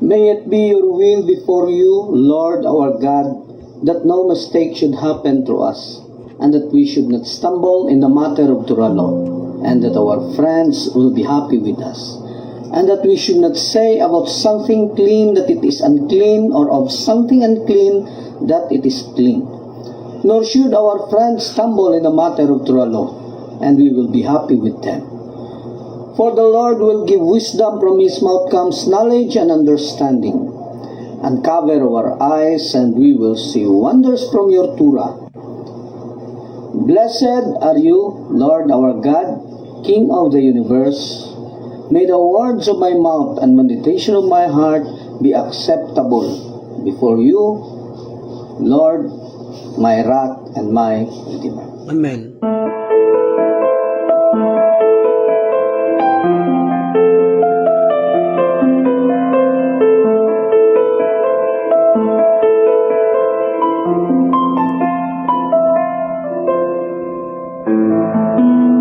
May it be your will before you, Lord our God, that no mistake should happen through us, and that we should not stumble in the matter of Torah law, and that our friends will be happy with us, and that we should not say about something clean that it is unclean, or of something unclean that it is clean. Nor should our friends stumble in the matter of Torah law, and we will be happy with them. For the Lord will give wisdom, from his mouth comes knowledge and understanding. Uncover our eyes, and we will see wonders from your Torah. Blessed are you, Lord our God, King of the universe. May the words of my mouth and meditation of my heart be acceptable before you, Lord, my rock and my Redeemer. Amen.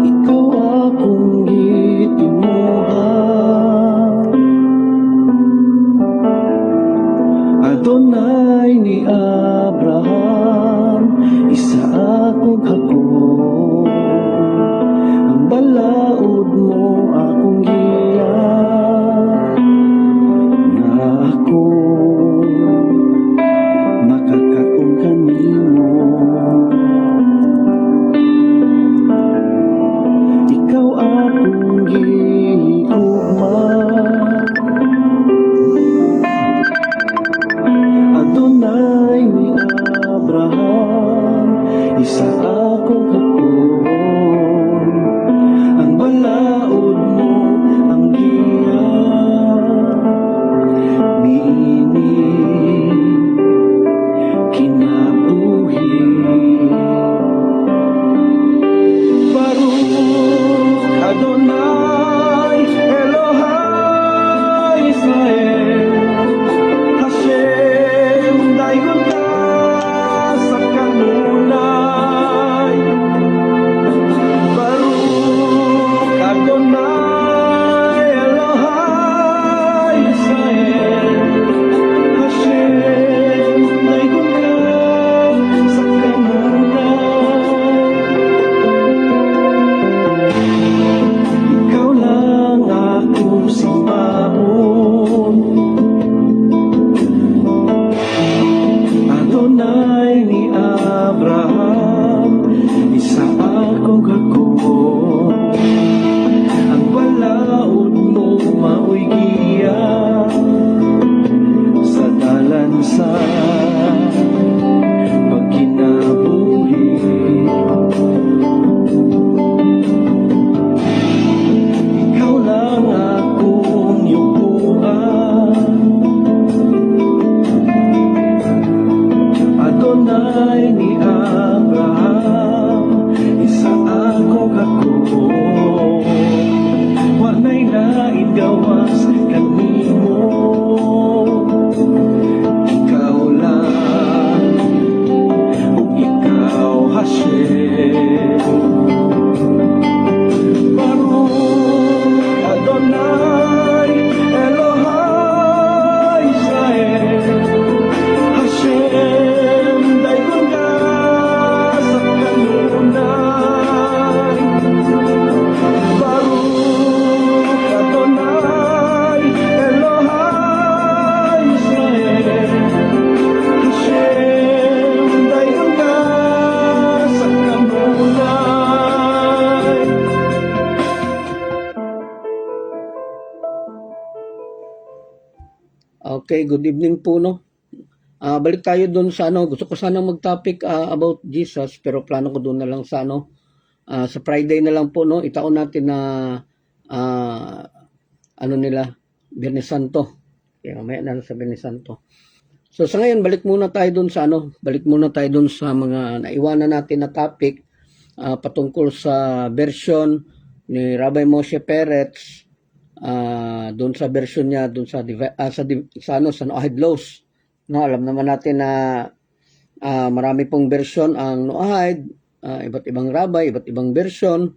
Ikaw akong gitimuhan, Adonai ni Abraham, isa akong hakot. Ang balaod mo akong giyan, na ako makakaon kanimo. Ikaw akong gihigugma, Adonai ni Abraham, isa akong hakot. Ang balaod mo ang giyan, niini kinabuhi. Baruch Adonai Elohai Israel, Hashem dayon ka sa kanunay. Baruch Adonai Elohai Israel, Hashem dayon ka sa kanunay. Ikaw lang akong simbaon, Adonai ni Abraham, isa akong hakot. Ang balaod mo mao'y giya sa dalan sa pagkinabuhi. Ikaw lang akong yubuan, Adonai ni Abraham, isa akong hakot. Walay lain gawas kanimo, ikaw lang, ug ikaw Hashem. Baruch Adonai Elohai Israel, Hashem dayon ka sa kanunay. Baruch Adonai Elohai Israel, Hashem dayon ka sa kanunay. Okay, good evening po, no? Balik tayo doon sa gusto ko sana mag-topic about Jesus, pero plano ko doon na lang sa sa Friday na lang po, no? Itaon natin na Biyernes Santo. Kaya mamaya na lang sa Biyernes Santo. So sa ngayon, balik muna tayo doon sa mga naiwanan natin na topic patungkol sa version ni Rabbi Moshe Peretz, doon sa version niya doon sa Noahide Laws. No, alam naman natin na marami pong version ang Noahide, iba't ibang rabbi, iba't ibang version.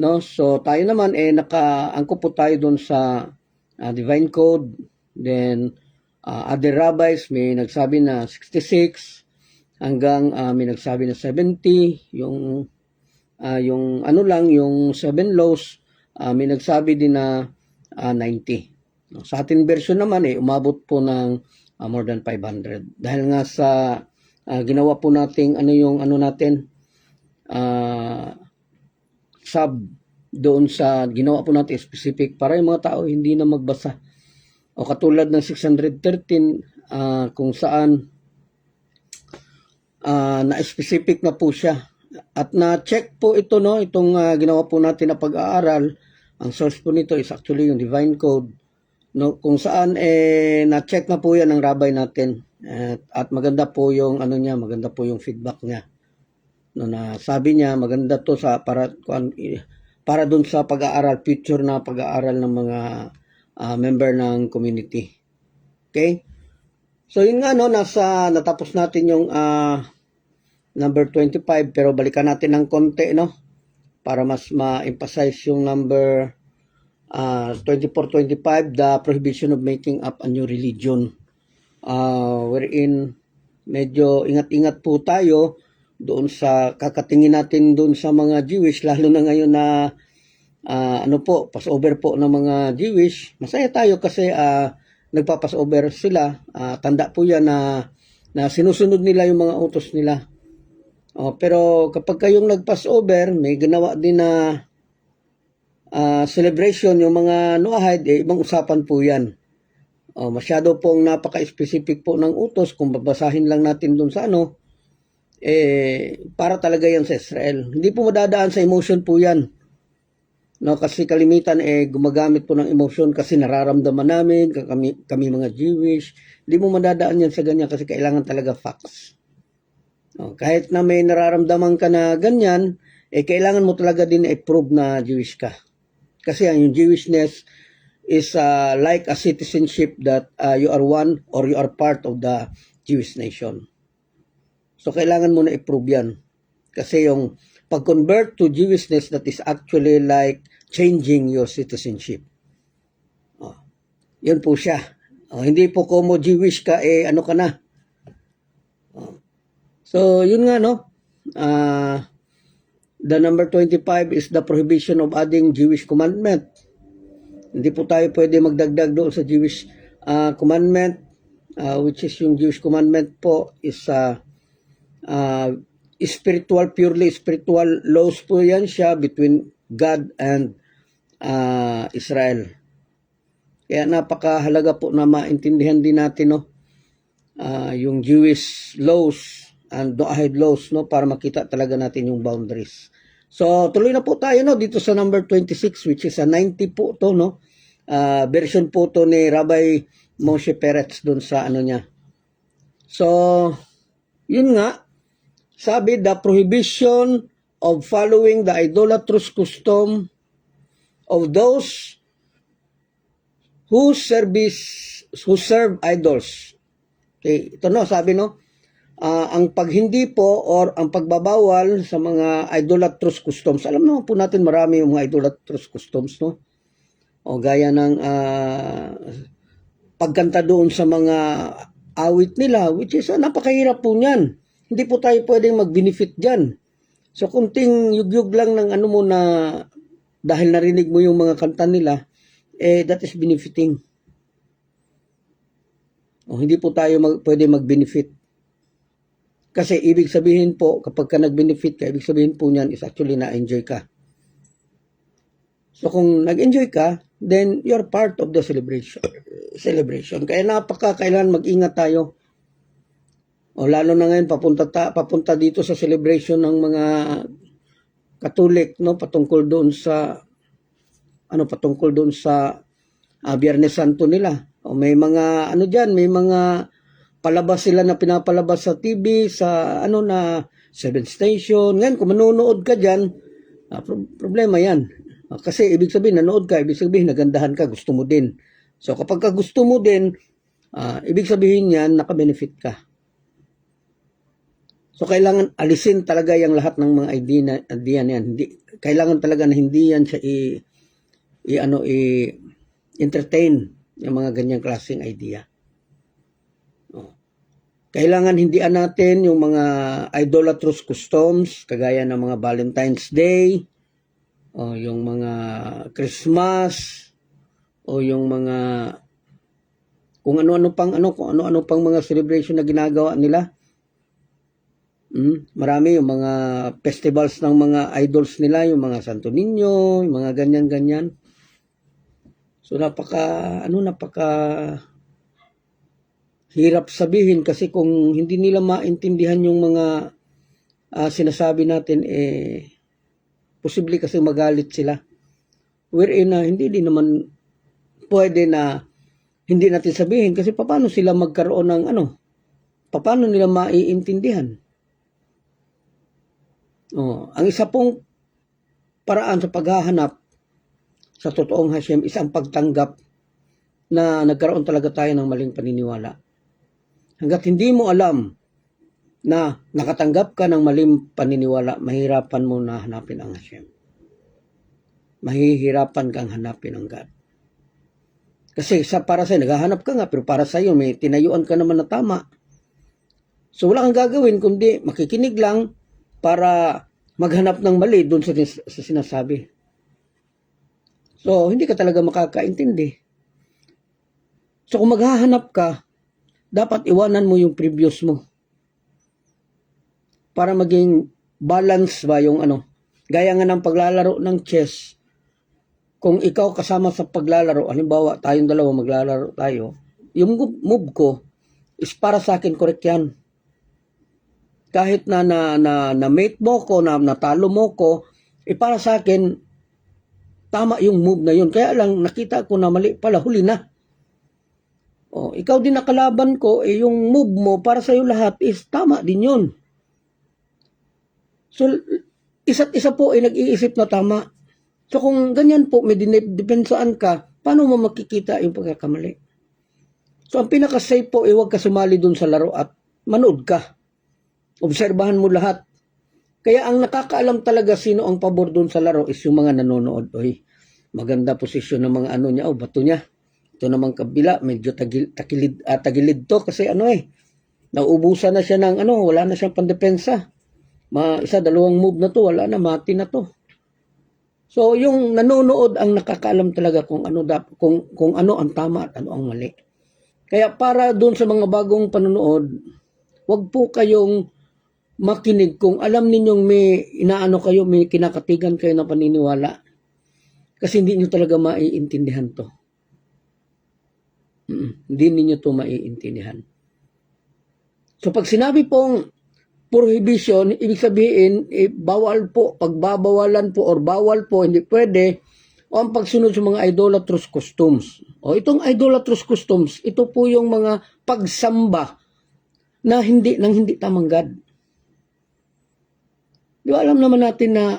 No, so tayo naman nakaangkop po tayo doon sa Divine Code Then, other rabbis may nagsabi na 66 hanggang may nagsabi na 70. Yung ano lang, yung 7 laws, may nagsabi din na 90. Sa ating version naman, umabot po ng more than 500. Dahil nga sa ginawa po nating sub doon sa ginawa po natin specific para yung mga tao hindi na magbasa. O katulad ng 613 kung saan na-specific na po siya. At na-check po ito, no, itong ginawa po natin na pag-aaral. Ang source po nito is actually yung Divine Code, no, kung saan na-check na po yan ng rabbi natin. At maganda po yung maganda po yung feedback niya. No, na sabi niya maganda to para dun sa pag-aaral, future na pag-aaral ng mga member ng community. Okay? So yun nga, no, natapos natin yung number 25, pero balikan natin ng konti, no, para mas ma-emphasize yung number 24-25, the prohibition of making up a new religion. Wherein medyo ingat-ingat po tayo doon sa kakatingin natin doon sa mga Jewish, lalo na ngayon na Passover po ng mga Jewish. Masaya tayo kasi nagpa-Passover sila. Tanda po yan na sinusunod nila yung mga utos nila. Pero kapag kayong nag-Passover, may ginawa din na celebration yung mga Noahide, ibang usapan po yan. Masyado pong napaka-specific po ng utos. Kung babasahin lang natin doon sa para talaga yan sa Israel. Hindi po madadaan sa emotion po yan. No, kasi kalimitan gumagamit po ng emotion kasi nararamdaman namin, kami mga Jewish. Hindi mo madadaan yan sa ganyan kasi kailangan talaga facts. No, kahit na may nararamdaman ka na ganyan, kailangan mo talaga din i-prove na Jewish ka. Kasi yung Jewishness is like a citizenship that you are one or you are part of the Jewish nation. So, kailangan mo na i-prove yan. Kasi yung pag-convert to Jewishness, that is actually like changing your citizenship. Yun po siya. Hindi po como Jewish ka, ano ka na. So, yun nga, no? The number 25 is the prohibition of adding Jewish commandment. Hindi po tayo pwede magdagdag doon sa Jewish commandment, which is yung Jewish commandment po is purely spiritual laws po yan siya between God and Israel. Kaya napakahalaga po na maintindihan din natin, no, yung Jewish laws and Noahide laws, no, para makita talaga natin yung boundaries. So tuloy na po tayo, no, dito sa number 26, which is a 90 po to, no, version po to ni Rabbi Moshe Peretz doon sa niya. So yun nga, sabi, the prohibition of following the idolatrous custom of those who serve idols. Okay, ito, no, sabi, no, ang paghindi po or ang pagbabawal sa mga idolatrous customs. Alam naman po natin marami yung mga idolatrous customs, no? O gaya ng pagkanta doon sa mga awit nila, which is napakahirap po niyan. Hindi po tayo pwedeng mag-benefit dyan. So, kunting yugyug lang ng mo na dahil narinig mo yung mga kanta nila, that is benefiting. Hindi po tayo pwede mag-benefit. Kasi ibig sabihin po, kapag ka nag-benefit ka, ibig sabihin po niyan is actually na-enjoy ka. So, kung nag-enjoy ka, then you're part of the celebration. Kaya kailangan mag-ingat tayo. Lalo na ngayon papunta dito sa celebration ng mga Katolik, no, patungkol doon sa Biyernes Santo nila. May mga may mga palabas sila na pinapalabas sa TV sa na Seventh Station. Ngayon kung manonood ka diyan, problema 'yan. Kasi ibig sabihin nanood ka, ibig sabihin nagandahan ka, gusto mo din. So kapag ka gusto mo din, ibig sabihin niyan naka-benefit ka. So, kailangan alisin talaga yung lahat ng mga idea na yan. Kailangan talaga na hindi yan siya i-entertain. Yung mga ganyang klaseng idea. Oh. Kailangan hindian natin yung mga idolatrous customs, kagaya ng mga Valentine's Day, o yung mga Christmas, o yung mga kung ano-ano pang mga celebration na ginagawa nila. Marami yung mga festivals ng mga idols nila, yung mga Santo Niño, yung mga ganyan-ganyan. So napaka hirap sabihin kasi kung hindi nila maintindihan yung mga sinasabi natin, posible kasi magalit sila. Wherein hindi din naman pwede na hindi natin sabihin kasi paano sila magkaroon ng paano nila maiintindihan. Ang isa pong paraan sa paghahanap sa totoong Hashem is ang pagtanggap na nagkaroon talaga tayo ng maling paniniwala. Hanggat hindi mo alam na nakatanggap ka ng maling paniniwala, mahirapan mo na hanapin ang Hashem. Mahihirapan kang hanapin ang God. Kasi para sa'yo, naghahanap ka nga, pero para sa'yo, may tinayuan ka naman na tama. So wala kang gagawin, kundi makikinig lang para maghanap ng mali doon sa sinasabi. So, hindi ka talaga makakaintindi. So, kung maghahanap ka, dapat iwanan mo yung previous mo. Para maging balance ba yung gaya nga ng paglalaro ng chess. Kung ikaw kasama sa paglalaro, halimbawa tayong dalawa maglalaro tayo, yung move ko is para sa akin correct yan. Kahit na mate mo ko, na natalo mo ko, para sa akin, tama yung move na yun. Kaya lang, nakita ko na mali pala, huli na. Ikaw din nakalaban ko, yung move mo, para sa'yo lahat, is tama din yun. So, isa't isa po ay nag-iisip na tama. So, kung ganyan po, may dipensaan ka, paano mo makikita yung pagkakamali? So, ang pinaka-safe po, huwag ka sumali dun sa laro at manood ka. Obserbahan mo lahat. Kaya ang nakakaalam talaga sino ang pabor doon sa laro is yung mga nanonood. Oy, maganda posisyon ng mga niya. Bato niya. Ito namang kabila, medyo tagilid to kasi nauubusan na siya ng wala na siyang pandepensa. Dalawang move na to, wala na, mati na to. So, yung nanonood ang nakakaalam talaga kung ano ang tama at ano ang mali. Kaya para doon sa mga bagong panonood, wag po kayong makinig kung alam ninyong may kayo, may kinakatigan kayo na paniniwala. Kasi hindi nyo talaga maiintindihan to. Hindi ninyo to maiintindihan. So pag sinabi pong prohibition, ibig sabihin, bawal po, pagbabawalan po or bawal po, hindi pwede, o ang pagsunod sa mga idolatrous customs. Itong idolatrous customs, ito po yung mga pagsamba na hindi tamang God. Di ba alam naman natin na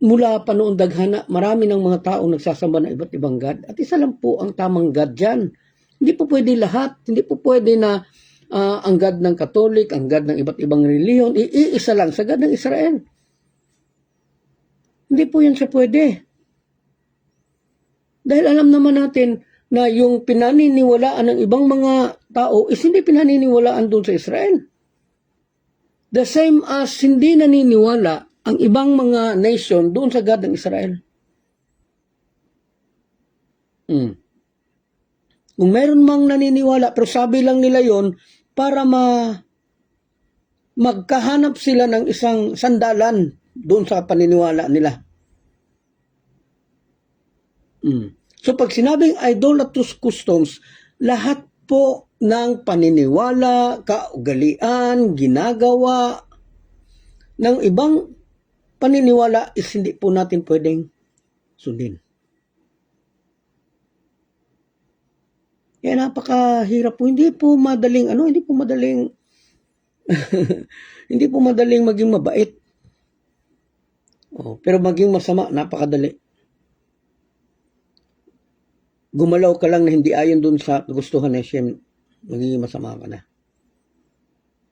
mula pa noon daghana, marami ng mga tao nagsasamba ng iba't ibang God. At isa lang po ang tamang God dyan. Hindi po pwede lahat. Hindi po pwede na ang God ng Katolik, ang God ng iba't ibang reliyon, iisa lang sa God ng Israel. Hindi po yan siya pwede. Dahil alam naman natin na yung pinaniniwalaan ng ibang mga tao is hindi pinaniniwalaan doon sa Israel. The same as hindi naniniwala ang ibang mga nation doon sa God ng Israel. Kung meron mang naniniwala, pero sabi lang nila yon para magkahanap sila ng isang sandalan doon sa paniniwala nila. So pag sinabing idolatrous customs, lahat po ng paniniwala, kaugalian, ginagawa ng ibang paniniwala is hindi po natin pwedeng sundin. Kaya napakahirap po. Hindi po madaling hindi po madaling maging mabait. Pero maging masama, napakadali. Gumalaw ka lang na hindi ayon dun sa kagustuhan ni Hashem, magiging masama ka na.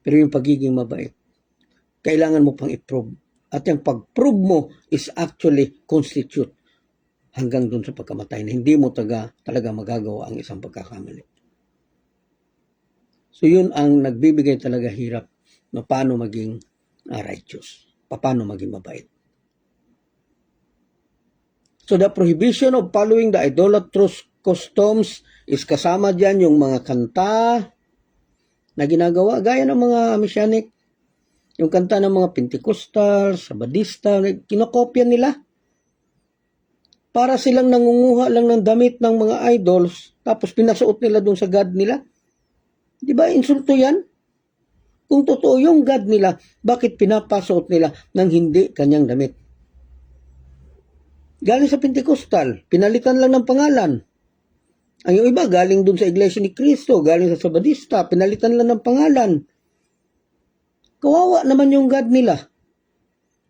Pero yung pagiging mabait, kailangan mo pang i-prove. At yung pag-prove mo is actually constitute hanggang dun sa pagkamatay na hindi mo talaga magagawa ang isang pagkakamali. So yun ang nagbibigay talaga hirap na paano maging righteous, paano maging mabait. So the prohibition of following the idolatrous customs is kasama dyan yung mga kanta na ginagawa gaya ng mga Messianic, yung kanta ng mga Pentecostal, Sabadista, kinokopya nila. Para silang nangunguha lang ng damit ng mga idols, tapos pinasuot nila dun sa God nila. Di ba, insulto yan? Kung totoo yung God nila, bakit pinapasuot nila ng hindi kanyang damit? Galing sa Pentecostal, pinalitan lang ng pangalan. Ang yung iba, galing dun sa Iglesia ni Cristo, galing sa Sabadista, pinalitan lang ng pangalan. Kawawa naman yung God nila.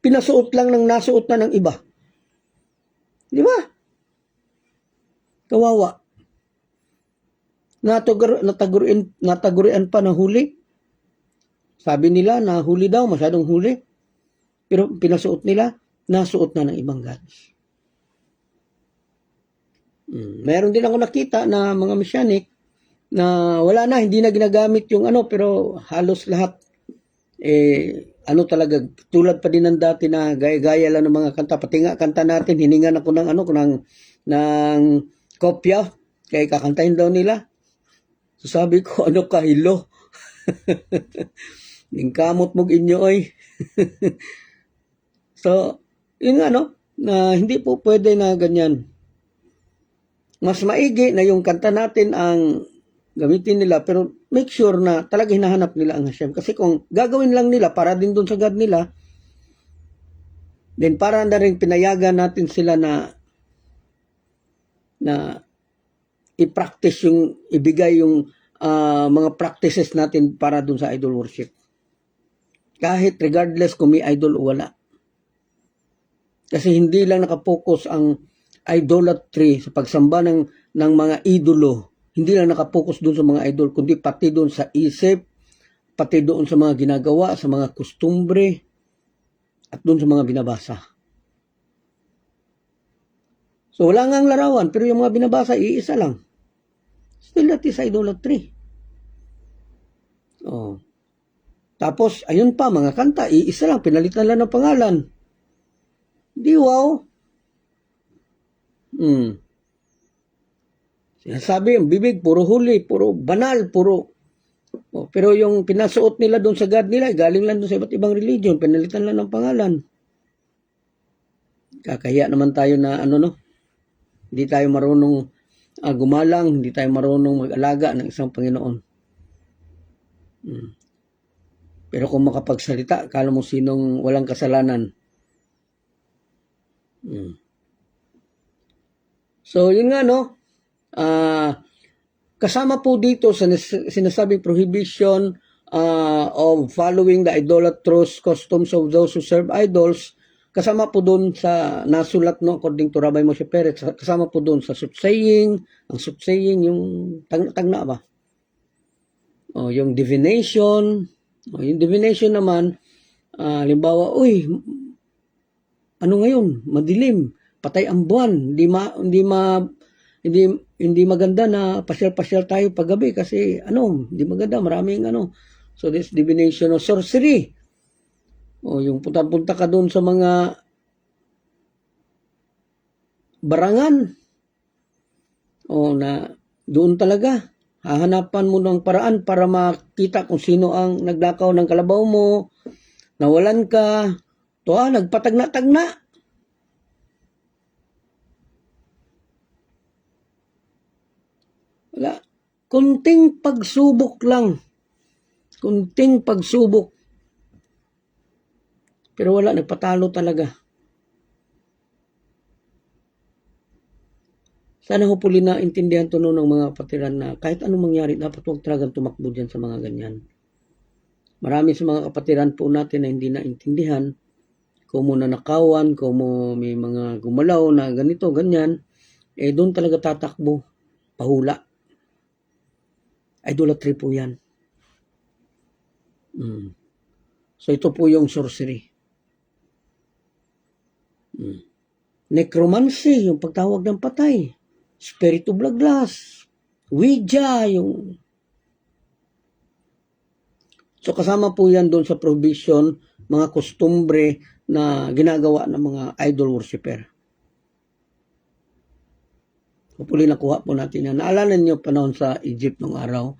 Pinasuot lang ng nasuot na ng iba. Di ba? Kawawa. Natagurian pa na huli. Sabi nila na huli daw, masyadong huli. Pero pinasuot nila, nasuot na ng ibang gods. Meron din ako nakita na mga Messianic na wala na, hindi na ginagamit yung pero halos lahat talaga, tulad pa din ng dati na gaya-gaya lang ng mga kanta. Pati nga kanta natin, hiningan ako ng kopya, kaya kakantahin daw nila. So sabi ko, kahilo? Ning kamot mong inyo, oy. So, yun nga, na hindi po pwede na ganyan. Mas maigi na yung kanta natin ang gamitin nila, pero make sure na talaga hinahanap nila ang Hashem. Kasi kung gagawin lang nila para din doon sa God nila, then para na rin pinayagan natin sila na i-practice ibigay yung mga practices natin para doon sa idol worship. Kahit regardless kung may idol o wala. Kasi hindi lang nakapokus ang idolatry sa pagsamba ng mga idolo. Hindi lang nakapokus doon sa mga idol, kundi pati doon sa isip, pati doon sa mga ginagawa, sa mga kustumbre, at doon sa mga binabasa. So wala nga ang larawan, pero yung mga binabasa, iisa lang. Still that is idolatry. Oh. Tapos, ayun pa, mga kanta, iisa lang, pinalitan lang ng pangalan. Di wow. Sinasabi, yung bibig, puro huli, puro banal, pero yung pinasuot nila doon sa God nila, galing lang doon sa iba't ibang religion, pinalitan lang ng pangalan. Kakahiya naman tayo na hindi tayo marunong gumalang, hindi tayo marunong mag-alaga ng isang Panginoon. Pero kung makapagsalita, akala mo sinong walang kasalanan. So, yun nga, kasama po dito sa sinasabing prohibition of following the idolatrous customs of those who serve idols, kasama po doon sa nasulat, according to Rabbi Moshe Peretz, kasama po doon sa soothsaying, ang soothsaying, yung tagna ba? Yung divination, yung divination naman, halimbawa, ano ngayon, madilim, patay ang buwan, hindi maganda na pasyal-pasyal tayo paggabi kasi hindi maganda, maraming So this divination of sorcery. Yung punta-punta ka doon sa mga barangan. Na doon talaga hahanapan mo ng paraan para makita kung sino ang naglakaw ng kalabaw mo, nawalan ka, nagpatagna-tagna. Wala. Kunting pagsubok lang. Kunting pagsubok. Pero wala, nagpatalo talaga. Sana hopefully na intindihan to ng mga kapatiran na kahit anong mangyari, dapat huwag talagang tumakbo dyan sa mga ganyan. Marami sa mga kapatiran po natin na hindi naintindihan kung mo nanakawan, kung mo may mga gumalaw na ganito, ganyan, doon talaga tatakbo. Pahula. Idolatry po yan. So ito po yung sorcery. necromancy, yung pagtawag ng patay, spirit of the glass, Ouija, yung... So kasama po yan doon sa provision, mga kostumbre na ginagawa ng mga idol worshiper. Hopefully nakuha po natin yan. Naalala niyo panahon sa Egypt nung araw,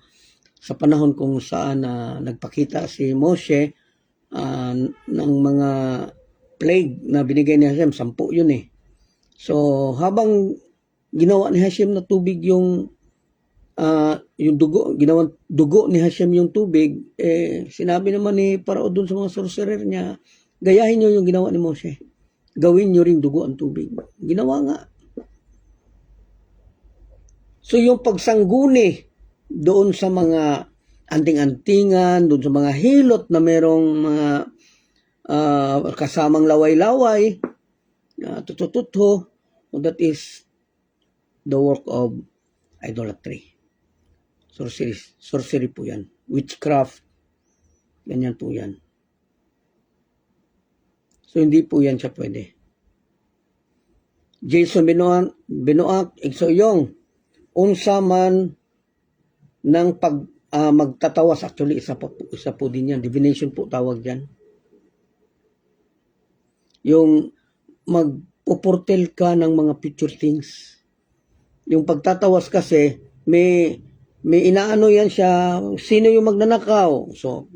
sa panahon kung saan nagpakita si Moshe ng mga plague na binigay ni Hashem, 10 yun eh. So habang ginawa ni Hashem na tubig yung dugo, ginawang dugo ni Hashem yung tubig, sinabi naman ni Parao dun sa mga sorcerer niya, gayahin nyo yung ginawa ni Moshe. Gawin nyo ring dugo ang tubig. Ginawa nga. So yung pagsangguni doon sa mga anting-antingan, doon sa mga hilot na merong mga kasamang laway-laway, tutututho, that is the work of idolatry. Sorcery po yan. Witchcraft. Ganyan po yan. So, hindi po yan siya pwede. Jason Binoak, Igsoyong, unsa man ng magtatawas. Actually, isa po din yan. Divination po tawag yan. Yung magpuportel ka ng mga future things. Yung pagtatawas kasi, may inaano yan siya, sino yung magnanakaw? So,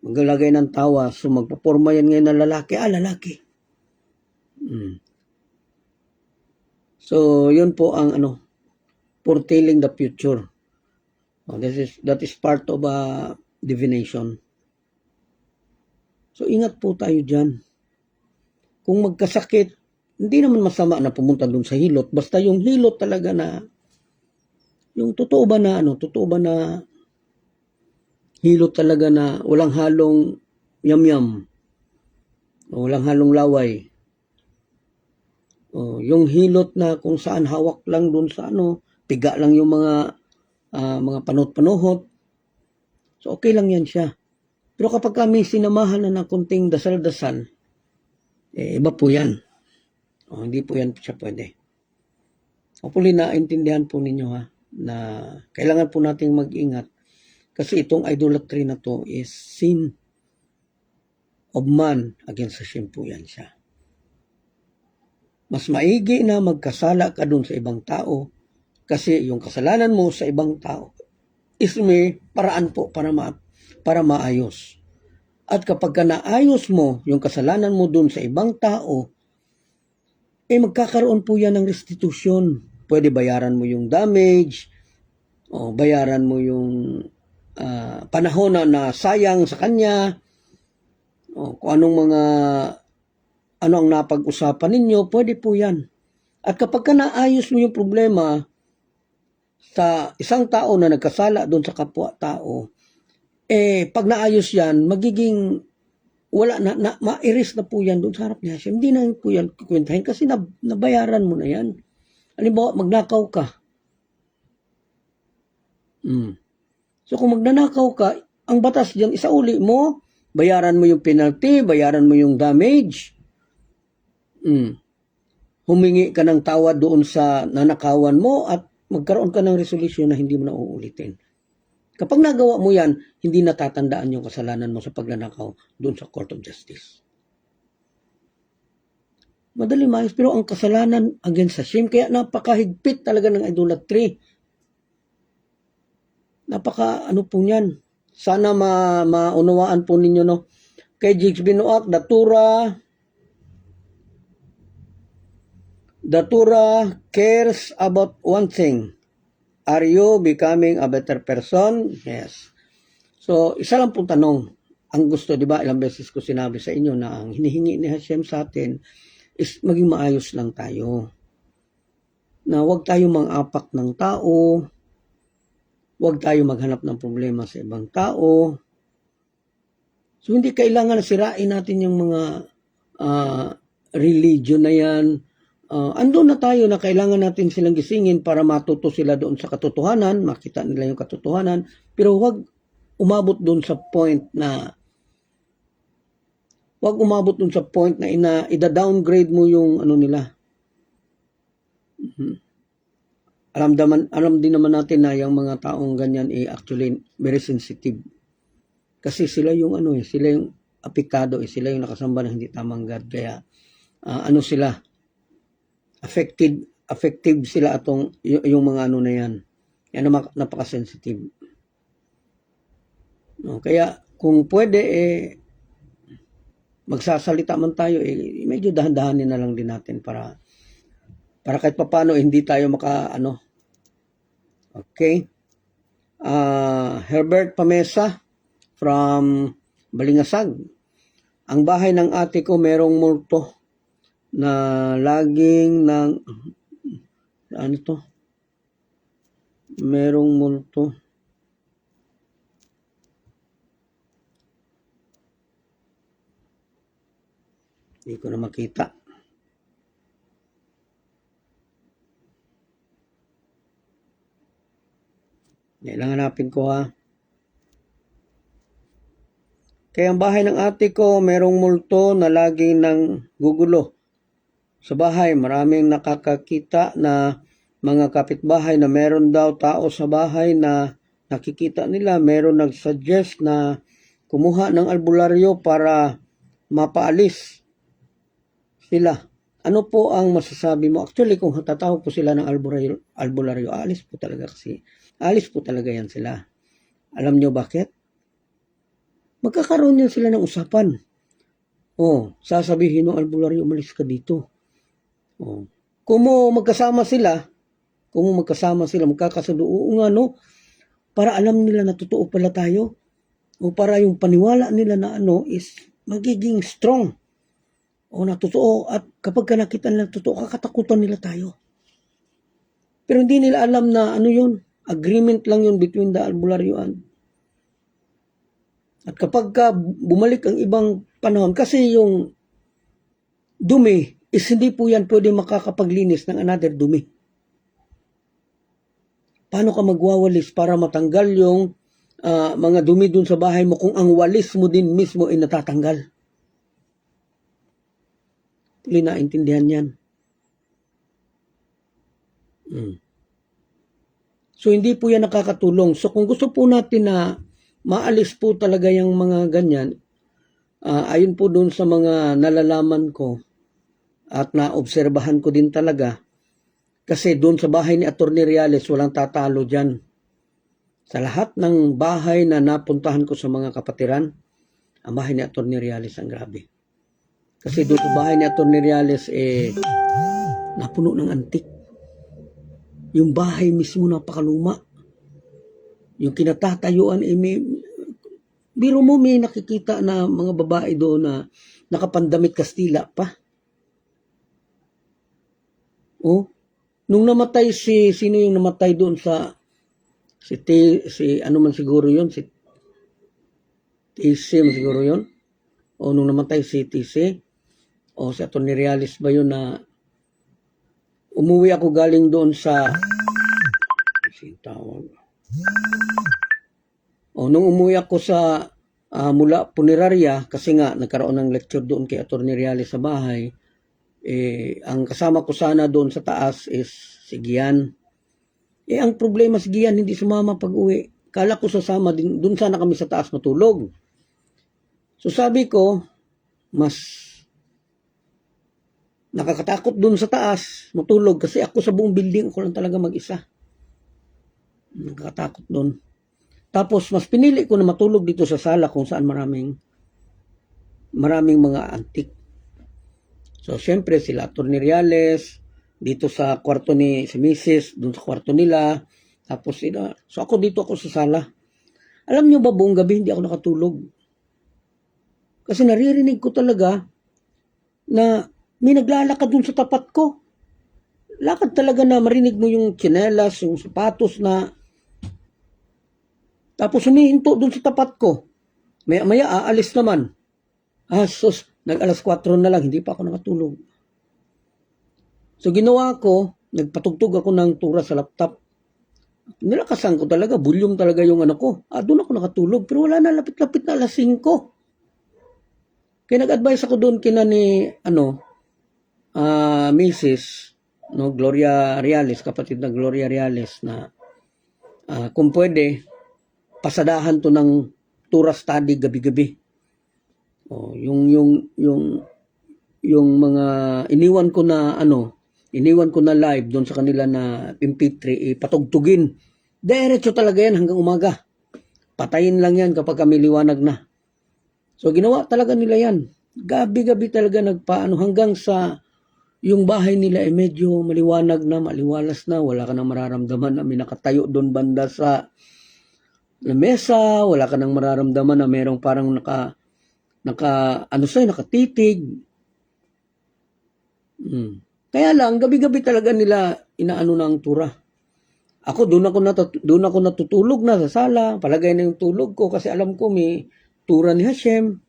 maglalagay ng tawas. So, magpaporma yan ngayon ng lalaki. Lalaki. So, yun po ang foretelling the future. That is part of divination. So, ingat po tayo dyan. Kung magkasakit, hindi naman masama na pumunta dun sa hilot. Basta yung hilot talaga na yung totoo ba na hilot talaga na walang halong yam-yam, walang halong laway. Yung hilot na kung saan hawak lang dun sa piga lang yung mga panot-panuhot. So okay lang yan siya. Pero kapag kami sinamahan na ng kunting dasal-dasal, iba po yan. Hindi po yan siya pwede. Hopefully naintindihan po ninyo na kailangan po nating mag-ingat kasi itong idolatry na to is sin of man against Hashem po yan siya. Mas maigi na magkasala ka dun sa ibang tao kasi yung kasalanan mo sa ibang tao is may paraan po para maayos. At kapag ka naayos mo yung kasalanan mo dun sa ibang tao, magkakaroon po yan ng restitution. Pwede bayaran mo yung damage, o bayaran mo yung panahon na sayang sa kanya, o kung ano ang napag-usapan ninyo, pwede po yan. At kapag ka naayos mo yung problema sa isang tao na nagkasala doon sa kapwa-tao, pag naayos yan, magiging wala na ma-erase na po yan doon sa harap ni Hashem. Hindi na po yan kukwentahin kasi nabayaran mo na yan. Halimbawa, magnakaw ka. So kung magnanakaw ka, ang batas diyan isauli mo, bayaran mo yung penalty, bayaran mo yung damage. Humingi ka ng tawad doon sa nanakawan mo at magkaroon ka ng resolution na hindi mo na uulitin. Kapag nagawa mo yan, hindi natatandaan yung kasalanan mo sa pagnanakaw doon sa Court of Justice. Madali maayos, pero ang kasalanan against Hashem, kaya napakahigpit talaga ng idolatry. Po niyan. Sana maunawaan po ninyo, Kay Jigs Binoak, Datura cares about one thing. Are you becoming a better person? Yes. So, isa lang pong tanong. Ang gusto, di ba, ilang beses ko sinabi sa inyo na ang hinihingi ni Hashem sa atin is maging maayos lang tayo. Na huwag tayo mang-apak ng tao, huwag tayo maghanap ng problema sa ibang tao. So, hindi kailangan na sirain natin yung mga religion na yan. Andun na tayo na kailangan natin silang gisingin para matuto sila doon sa katotohanan, makita nila yung katotohanan, pero huwag umabot doon sa point na ida-downgrade mo yung nila, Alam din naman natin na yung mga taong ganyan actually very sensitive. Kasi sila yung sila yung apektado, sila yung nakasamba ng hindi tamang God. Kaya sila affective sila yung mga na yan. Yan napaka-sensitive. No, kaya kung pwede magsasalita man tayo medyo dahan-dahanin na lang din natin para kahit papaano hindi tayo Okay. Herbert Pamesa from Balingasag. Ang bahay ng ate ko merong multo na laging merong multo. Hindi ko na makita. Kailangan hanapin ko ha. Kaya ang bahay ng ate ko, merong multo na laging nang gugulo. Sa bahay, maraming nakakakita na mga kapitbahay na meron daw tao sa bahay na nakikita nila. Meron nag-suggest na kumuha ng albularyo para mapaalis sila. Ano po ang masasabi mo? Actually, kung tatawag po sila ng albularyo, alis po talaga yan sila. Alam nyo bakit? Magkakaroon yan sila ng usapan. Sasabihin ng albularyo, umalis ka dito. Kung magkasama sila, magkakasundo, para alam nila na totoo pala tayo, o para yung paniwala nila na is magiging strong, na totoo, at kapag nakita nila totoo, kakatakutan nila tayo. Pero hindi nila alam na yun, agreement lang yun between the albularyo at kapag bumalik ang ibang panahon, kasi yung dumi is hindi po yan pwede makakapaglinis ng another dumi. Paano ka magwawalis para matanggal yung mga dumi dun sa bahay mo kung ang walis mo din mismo ay natatanggal? Hindi naintindihan yan. So hindi po yan nakakatulong. So kung gusto po natin na maalis po talaga yung mga ganyan, ayon po doon sa mga nalalaman ko at naobserbahan ko din talaga, kasi doon sa bahay ni Atty. Reales, walang tatalo dyan. Sa lahat ng bahay na napuntahan ko sa mga kapatiran, ang bahay ni Atty. Reales ang grabe. Kasi doon sa bahay ni Atty. Reales, napuno ng antik. Yung bahay mismo napakaluma. Yung kinatatayuan, biro mo may nakikita na mga babae doon na nakapandamit Kastila pa. Nung namatay sino yung namatay doon sa ano man siguro yun, si TC man siguro yun, nung namatay si TC, si Atty. Reales ba yun, na umuwi ako galing doon sa tawag. Nung umuwi ako sa mula punerarya, kasi nga nagkaroon ng lecture doon kay Atty. Reales sa bahay, ang kasama ko sana doon sa taas is si Gian. Ang problema, si Gian hindi sumama pag uwi. Kala ko sasama din, doon sana kami sa taas matulog. So sabi ko, mas nakakatakot doon sa taas matulog kasi ako sa buong building, ako lang talaga mag-isa. Nakakatakot doon. Tapos mas pinili ko na matulog dito sa sala kung saan maraming mga antik. So syempre sila Atty. Reales dito sa kwarto ni si Mrs., doon sa kwarto nila. Tapos so ako dito ako sa sala. Alam niyo ba, buong gabi hindi ako nakatulog. Kasi naririnig ko talaga na may naglalakad doon sa tapat ko. Lakad talaga na marinig mo yung tsinelas, yung sapatos na. Tapos humihinto doon sa tapat ko. Maya aalis naman. Sus, nag-alas 4 na lang, hindi pa ako nakatulog. So ginawa ko, nagpatugtog ako ng tura sa laptop. Nilakasan ko talaga, volume talaga yung ko. Doon ako nakatulog, pero wala na, lapit-lapit na alas 5. Kaya nag-advise ako doon kina ni, Mrs. no, Gloria Reales, kapatid na Gloria Reales, na kung pwede, pasadahan to ng Tura study gabi-gabi. Yung mga iniwan ko na live doon sa kanila na MP3, patugtugin. Diretso talaga yan hanggang umaga. Patayin lang yan kapag kami liwanag na. So ginawa talaga nila yan. Gabi-gabi talaga hanggang sa yung bahay nila ay medyo maliwanag na, maliwalas na, wala ka nang mararamdaman na may nakatayo doon banda sa mesa, wala ka nang mararamdaman na merong parang nakatitig. Kaya lang, gabi-gabi talaga nila inaano ng tura. Ako, doon ako natutulog na sa sala. Palagay na yung tulog ko kasi alam ko may tura ni Hashem.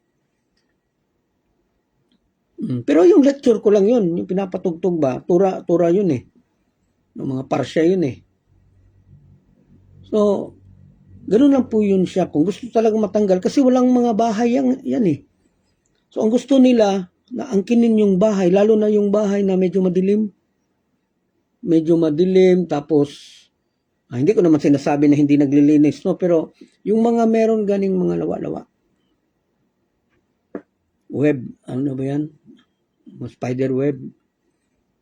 Pero yung lecture ko lang yun, yung pinapatugtog ba, tura yun eh. Yung mga parsya yun eh. So, ganun lang po yun siya. Kung gusto talaga matanggal, kasi walang mga bahay yan eh. So, ang gusto nila, na angkinin yung bahay, lalo na yung bahay na medyo madilim. Medyo madilim, tapos, hindi ko naman sinasabi na hindi naglilinis, no? Pero, yung mga meron ganing mga lawa-lawa. Web, ano ba yan? Spider web.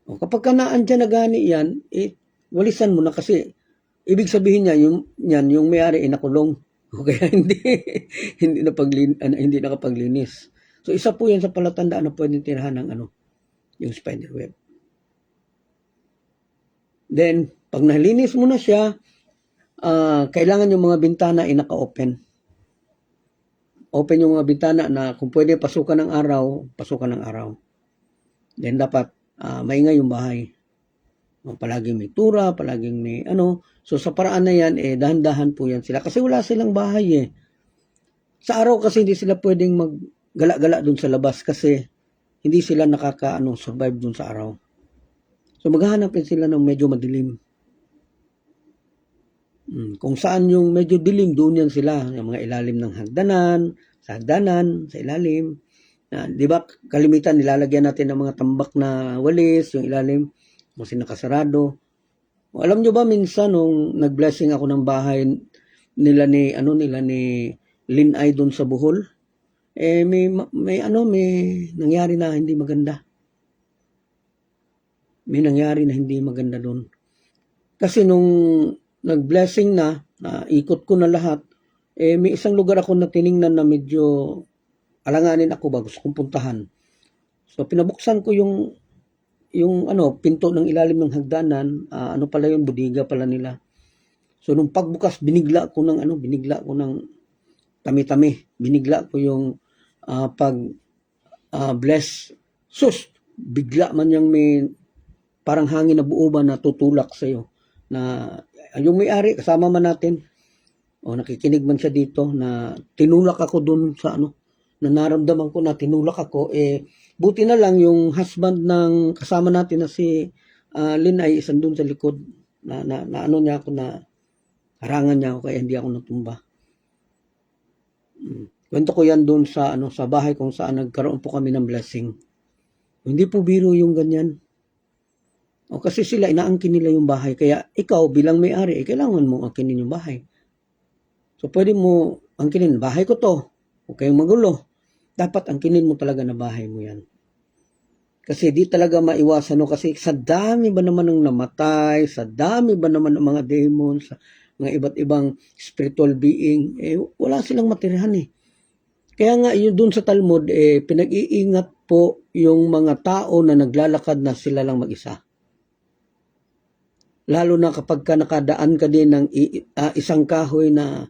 O, kapag ka naandyan na gani yan, walisan mo na kasi, ibig sabihin niya, yung may-ari nakulong. O kaya hindi nakapaglinis. So, isa po yan sa palatandaan na pwedeng tirahan ng yung spider web. Then, pag nalinis mo na siya, kailangan yung mga bintana ay naka-open. Open yung mga bintana na kung pwede pasukan ng araw. Then, dapat maingay yung bahay. Palaging may tura, palaging may So, sa paraan na yan, dahan-dahan po yan sila. Kasi wala silang bahay eh. Sa araw kasi hindi sila pwedeng gala-gala dun sa labas kasi hindi sila survive dun sa araw. So maghahanapin sila ng medyo madilim. Kung saan yung medyo dilim, doon yan sila. Yung mga ilalim ng hagdanan, sa ilalim. Di ba, kalimitan, nilalagyan natin ng mga tambak na walis, yung ilalim, kasi nakasarado. Alam nyo ba, minsan, nung nag-blessing ako ng bahay nila ni Lin Ay doon sa Bohol, may nangyari na hindi maganda. May nangyari na hindi maganda doon. Kasi nung nag-blessing na ikot ko na lahat, may isang lugar ako na tiningnan na medyo alanganin ako ba, gusto kong puntahan. So pinabuksan ko yung pinto ng ilalim ng hagdanan, pala yung budiga pala nila. So nung pagbukas, binigla ko ng tami-tami. Binigla ko yung bless. Sus, bigla man yung may parang hangin na buo ba na tutulak sa'yo. Na yung may-ari, kasama man natin, nakikinig man siya dito, na tinulak ako dun sa na naramdaman ko na tinulak ako, buti na lang yung husband ng kasama natin na si Lin ay isang dun sa likod, na niya ako, na harangan niya ako, kaya hindi ako natumba. Kwento ko yan doon sa bahay kung saan nagkaroon po kami ng blessing. Hindi po biro yung ganyan. Kasi sila, inaangkin nila yung bahay. Kaya ikaw bilang may-ari, kailangan mo angkinin yung bahay. So pwede mo angkinin, bahay ko to. Huwag kayong magulo. Dapat angkinin mo talaga na bahay mo yan. Kasi di talaga maiwasan. Kasi sa dami ba naman ng namatay, sa dami ba naman ng mga demons, sa mga iba't ibang spiritual being, wala silang matirahan eh. Kaya nga yun dun sa Talmud, pinag-iingat po yung mga tao na naglalakad na sila lang mag-isa. Lalo na kapag nakadaan ka din ng isang kahoy na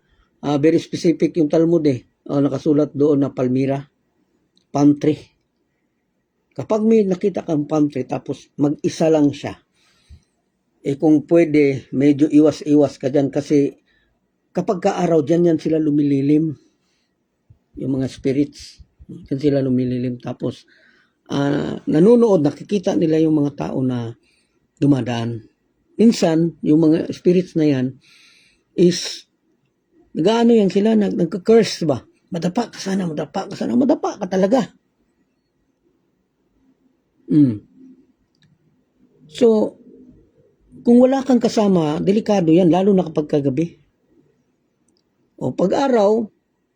very specific yung Talmud nakasulat doon na palmira, palm tree. Kapag may nakita kang palm tree tapos mag-isa lang siya, kung pwede, medyo iwas-iwas ka dyan kasi kapag kaaraw dyan yan sila lumililim. Yung mga spirits, dyan sila lumililim. Tapos, nanonood, nakikita nila yung mga tao na dumadaan. Minsan, yung mga spirits na yan is, nag-ano yan sila, nagka-curse ba? Madapa ka sana, madapa ka talaga. So, Kung wala kang kasama, delikado yan, lalo na kapag kagabi. O pag-araw,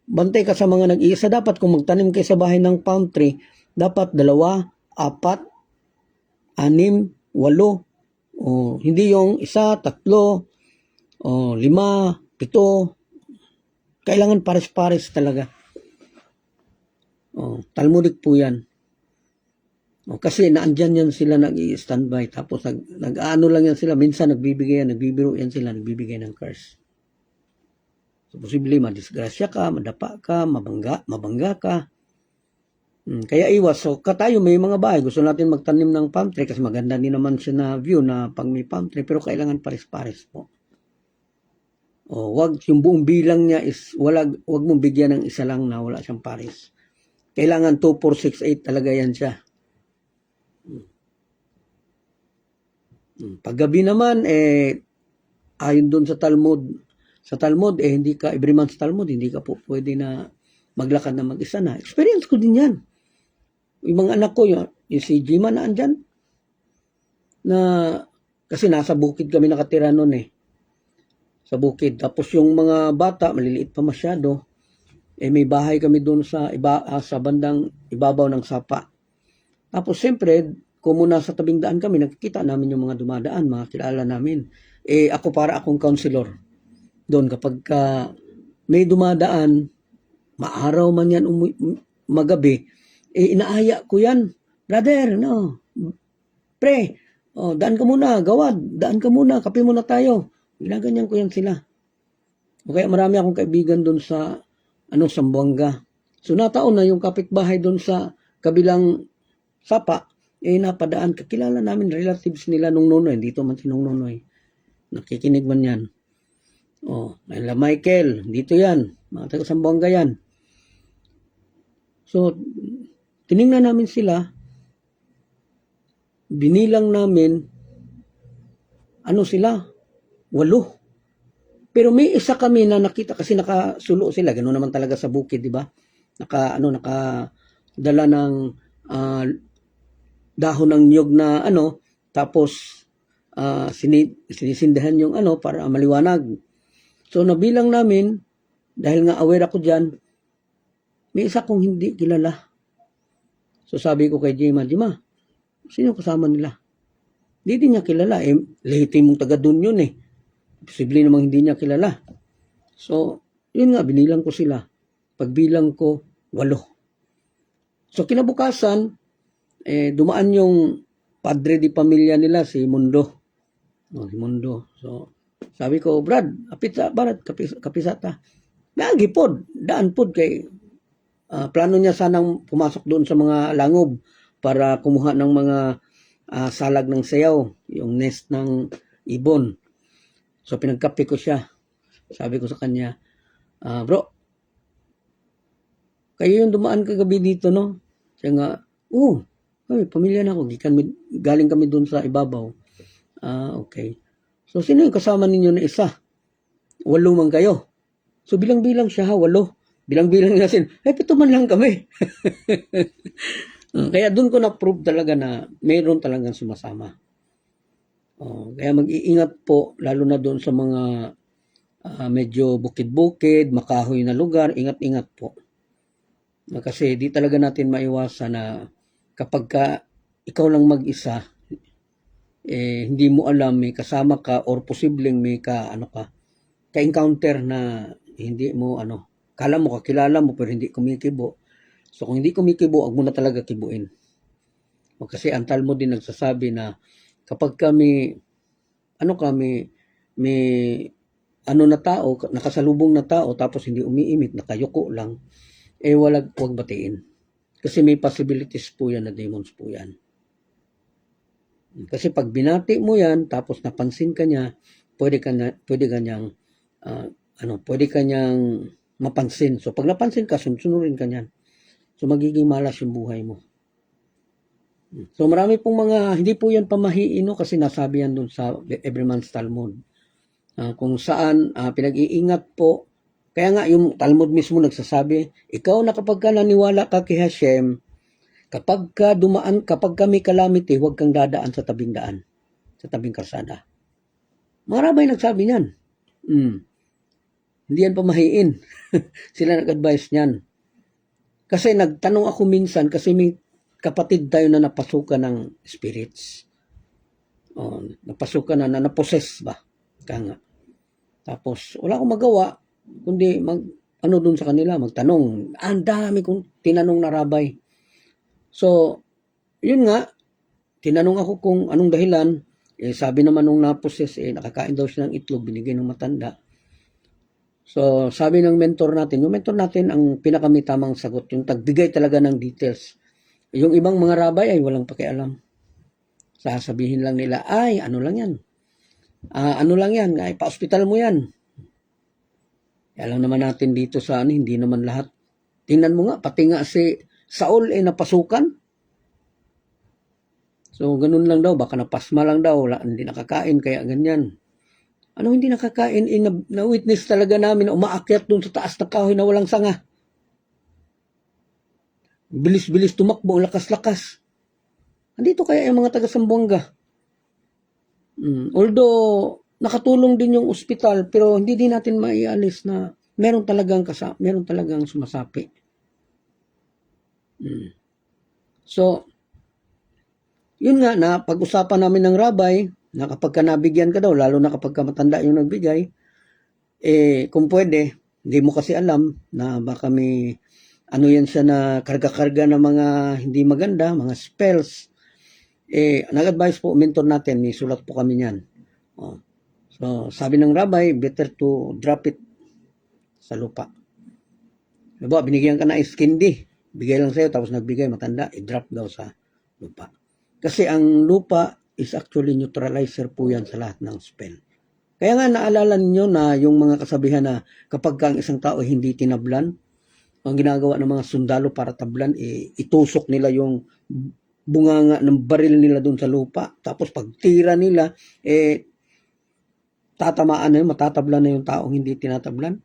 bantay ka sa mga nag-iisa. Dapat kung magtanim kayo sa bahay ng palm tree, dapat 2, 4, 6, 8. O hindi yung 1, 3, o 5, 7. Kailangan pares-pares talaga. O, Talmudic po yan. O, kasi naandyan yan sila nag-i-standby. Tapos nag-ano lang yan sila. Minsan nagbibiro yan sila, nagbibigay ng curse. So, posible madisgrasya ka, madapa ka, mabangga ka. Kaya iwas. So, tayo may mga bahay. Gusto natin magtanim ng palm tree kasi maganda din naman siya na view na pang may palm tree. Pero kailangan pares-pares po. O, wag yung buong bilang niya is, wag mong bigyan ng isa lang na wala siyang pares. Kailangan 2, 4, 6, 8 talaga yan siya. Paggabi naman, ayon doon sa Talmud, hindi ka, every month Talmud, hindi ka po pwede na maglakad na mag-isa na. Experience ko din yan. Yung mga anak ko, yung si Jima na andyan, na, kasi nasa bukid kami nakatira noon sa bukid. Tapos yung mga bata, maliliit pa masyado, may bahay kami doon sa bandang ibabaw ng sapa. Tapos siyempre, kung muna sa tabing daan kami, nakikita namin yung mga dumadaan, mga kilala namin. Ako para akong counselor. Doon kapag may dumadaan, maaraw man yan, magabi, inaaya ko yan. Brother, no, pre, daan ka muna, gawad, daan ka muna, kape muna tayo. Ginaganyan ko yan sila. O kaya marami akong kaibigan doon sa Sambuanga. So nataon na yung kapitbahay doon sa kabilang sapa, napadaan. Kakilala namin relatives nila nung nonoy. Dito man si nung nonoy. Nakikinig man yan. Ayla Michael, dito yan. Mga taga Sambuanga yan. So, tiningnan namin sila. Binilang namin, sila? 8. Pero may isa kami na nakita kasi nakasulo sila. Ganoon naman talaga sa bukid, di ba? Nakadala ng dahon ng niyog na tapos sinisindahan yung para maliwanag. So nabilang namin, dahil nga aware ako dyan, may isa kong hindi kilala. So sabi ko kay Jima, sino kasama nila? Hindi din niya kilala. Lehitim mong taga doon yun Posible namang hindi niya kilala. So, yun nga, binilang ko sila. Pagbilang ko, 8. So, kinabukasan, dumaan yung padre di pamilya nila, si Mundo. Si Mundo. So, sabi ko, Brad, kapisata. Nagipod, daan pod kay plano niya sanang pumasok doon sa mga langob para kumuha ng mga salag ng sayaw, yung nest ng ibon. So, pinagkape ko siya. Sabi ko sa kanya, bro, kayo yung dumaan kagabi dito, no? Siya nga, pamilya na ako. Galing kami doon sa ibabaw. Okay. So, sino yung kasama ninyo na isa? 8 man kayo. So, bilang-bilang siya, 8. Bilang-bilang niya 7 man lang kami. Kaya doon ko na-prove talaga na mayroon talagang sumasama. Kaya mag-iingat po, lalo na doon sa mga medyo bukid-bukid, makahoy na lugar, ingat-ingat po. Kasi di talaga natin maiwasan na kapag ikaw lang mag-isa, hindi mo alam may kasama ka or posibleng may ka-encounter na hindi mo kala mo kakilala mo pero hindi kumikibo. So kung hindi kumikibo, wag mo na talaga kibuin. Kasi ang Talmud din nagsasabi na kapag kami may na tao, nakasalubong na tao tapos hindi umiimik, nakayuko lang, wag batiin. Kasi may possibilities po yan na demons po yan. Kasi pag binati mo yan tapos napansin ka niya, pwede kanyang mapansin. So pag napansin ka, sunsunurin ka niyan. So magiging malas yung buhay mo. So marami pong hindi po yan pamahiin kasi nasabi yan dun sa Everyman's Talmud. Kung saan pinag-iingat po. Kaya nga yung Talmud mismo nagsasabi, ikaw na kapag ka naniwala ka kay Hashem, kapag ka may calamity, huwag kang dadaan sa tabing daan, sa tabing kalsada. Mga rabay nagsabi niyan. Hindi yan pamahiin. Sila nag-advise niyan. Kasi nagtanong ako minsan, kasi may kapatid tayo na napasukan ng spirits. Napasukan na naposes ba? Kaya nga. Tapos, wala akong magawa, kundi dun sa kanila, magtanong. Ang dami kong tinanong na rabay. So, yun nga, tinanong ako kung anong dahilan. Sabi naman nung naposes, nakakain daw siya ng itlog, binigay ng matanda. So, sabi ng mentor natin, yung mentor natin ang pinakamitamang sagot, yung tagbigay talaga ng details. Yung ibang mga rabay ay walang pakialam. Sasabihin lang nila, ay, ano lang yan. Ano lang yan, ay, pa-hospital mo yan. Alam naman natin dito sa hindi naman lahat. Tingnan mo nga, pati nga si Saul ay napasukan. So, ganun lang daw, baka napasma lang daw, hindi nakakain, kaya ganyan. Ano hindi nakakain? Na-witness talaga namin na umaakyat doon sa taas na kahoy na walang sanga. Bilis-bilis tumakbo, lakas-lakas. Andito kaya yung mga taga-Sambuanga. Although, nakatulong din yung ospital, pero hindi din natin maialis na meron talagang sumasapi. So, yun nga na pag-usapan namin ng rabay, na kapag ka nabigyan ka daw, lalo na kapag ka matanda yung nagbigay, kung pwede, hindi mo kasi alam na baka may yan siya na karga-karga ng mga hindi maganda, mga spells. Nag-advise po, mentor natin, may sulat po kami niyan. So, sabi ng rabay, better to drop it sa lupa. Diba, binigyan ka na iskindi, bigay lang sa'yo, tapos nagbigay, matanda, i-drop daw sa lupa. Kasi ang lupa is actually neutralizer po yan sa lahat ng spell. Kaya nga naalala niyo na yung mga kasabihan na kapag ang isang tao hindi tinablan, ang ginagawa ng mga sundalo para tablan, itusok nila yung bunganga ng baril nila doon sa lupa. Tapos pag tira nila, tatamaan na yun, matatablan na yung taong hindi tinatablan.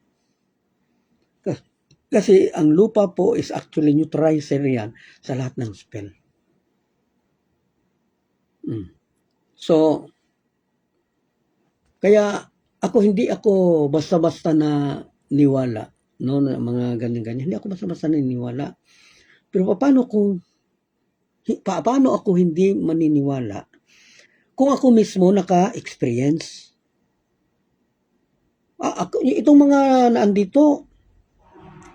Kasi ang lupa po is actually neutralizer yan sa lahat ng spell. So, kaya hindi ako basta-basta na niwala, no, na mga ganyan-ganyan. Hindi ako basta-basta na niwala. Pero paano ako hindi maniniwala kung ako mismo naka-experience? Itong mga naandito,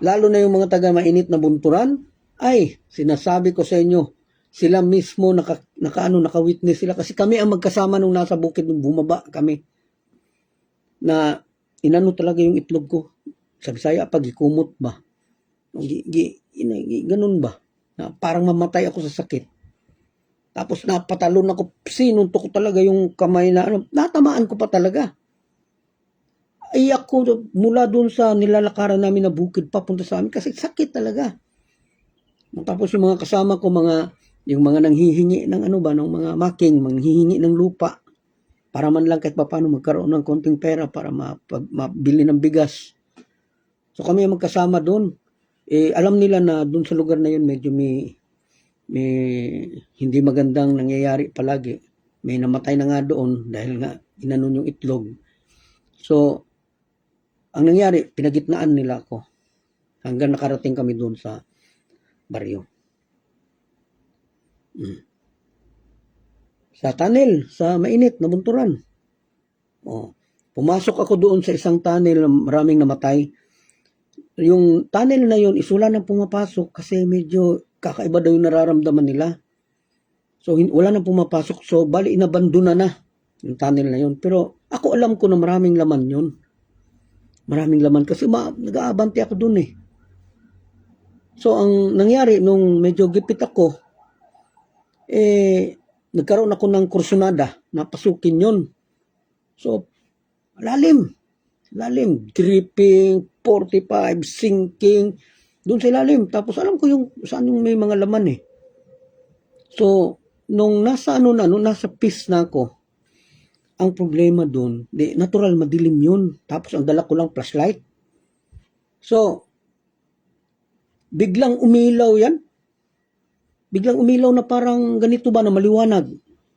lalo na yung mga taga-mainit na bunturan, ay, sinasabi ko sa inyo, sila mismo naka-witness sila. Kasi kami ang magkasama nung nasa bukid, nung bumaba kami. Na inano talaga yung itlog ko. Sa Bisaya, pag ikumot ba? Ganun ba? Na parang mamatay ako sa sakit. Tapos napatalon ako, sinuntok ko talaga yung kamay na, natamaan ko pa talaga. Ay ako, mula doon sa nilalakaran namin na bukid, papunta sa amin, kasi sakit talaga. Tapos yung mga kasama ko, yung mga nanghihingi ng ng mga making, manghihingi ng lupa, para man lang kahit paano magkaroon ng konting pera para mabili ng bigas. So kami ang magkasama doon. Alam nila na doon sa lugar na yun medyo may hindi magandang nangyayari palagi. May namatay na nga doon dahil nga inanon yung itlog. So, ang nangyari, pinagitnaan nila ako hanggang nakarating kami doon sa baryo. Sa tunnel, sa mainit na bunturan. Pumasok ako doon sa isang tunnel na maraming namatay. Yung tunnel na yun, isula nang pumapasok kasi medyo kakaiba daw yung nararamdaman nila. So, wala nang pumapasok. So, bali, inabandona na yung tunnel na yun. Pero, ako alam ko na maraming laman yun. Maraming laman kasi nag-aabante ako doon eh. So, ang nangyari, nung medyo gipit ako, nagkaroon ako ng kursunada na pasukin yun. So, lalim, dripping, 45, sinking, doon sa lalim. Tapos alam ko saan yung may mga laman eh. So, nung nasa peace na ako, ang problema doon, natural madilim yun. Tapos ang dala ko lang flashlight. So, biglang umilaw yan. Biglang umilaw na parang ganito ba na maliwanag.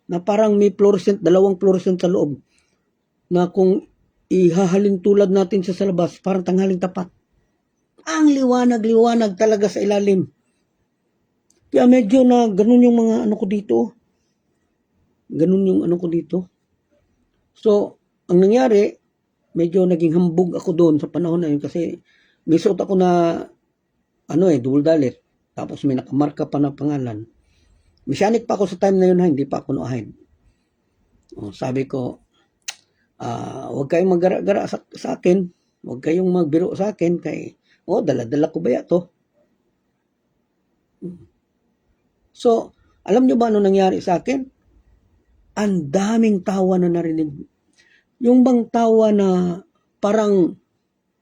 Na parang may fluorescent, 2 fluorescent sa loob. na kung ihahalin tulad natin siya sa labas, parang tanghaling tapat. Ang liwanag-liwanag talaga sa ilalim. Kaya medyo na ganun yung mga ano ko dito. Ganun yung ano ko dito. So, ang nangyari, medyo naging hambog ako doon sa panahon na yun kasi may suot ako na double dalit. Tapos may nakamarka pa na pangalan. Mechanic pa ako sa time na yun, hindi pa ako no-ahide. Sabi ko, huwag kayong maggara-gara sa akin. Huwag kayong magbiro sa akin. Dala-dala ko ba to? So, alam nyo ba ano nangyari sa akin? Ang daming tawa na narinig. Yung bang tawa na parang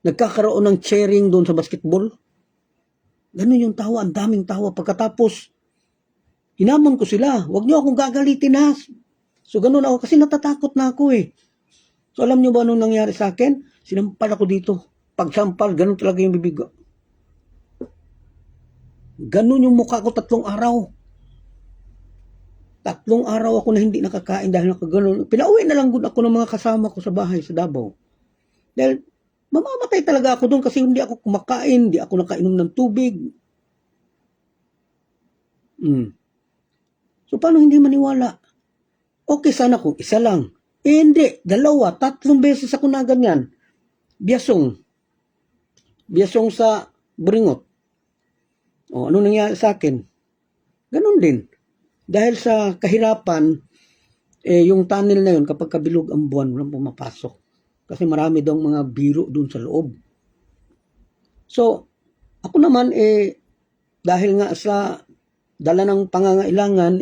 nagkakaroon ng cheering doon sa basketball? Ganun yung tawa, ang daming tawa. Pagkatapos, hinamon ko sila, huwag nyo akong gagalitin ha. So ganun ako, kasi natatakot na ako eh. So alam nyo ba anong nangyari sa akin? Sinampal ako dito. Pagsampal, ganun talaga yung bibig. Ganun yung mukha ko 3 araw. 3 araw ako na hindi nakakain dahil nakaganon. Pinauwi na lang ako ng mga kasama ko sa bahay sa Davao. Dahil mamamatay talaga ako doon kasi hindi ako kumakain, hindi ako nakainom ng tubig. So paano hindi maniwala? Okay sana kung isa lang. Hindi, 2, 3 beses ako na ganyan. Biasong sa Bringot. Ano nangyari sa akin? Ganon din. Dahil sa kahirapan, yung tunnel na yun, kapag kabilog ang buwan, walang pumapasok. Kasi marami daw mga biro dun sa loob. So, ako naman, dahil nga sa dala ng pangangailangan,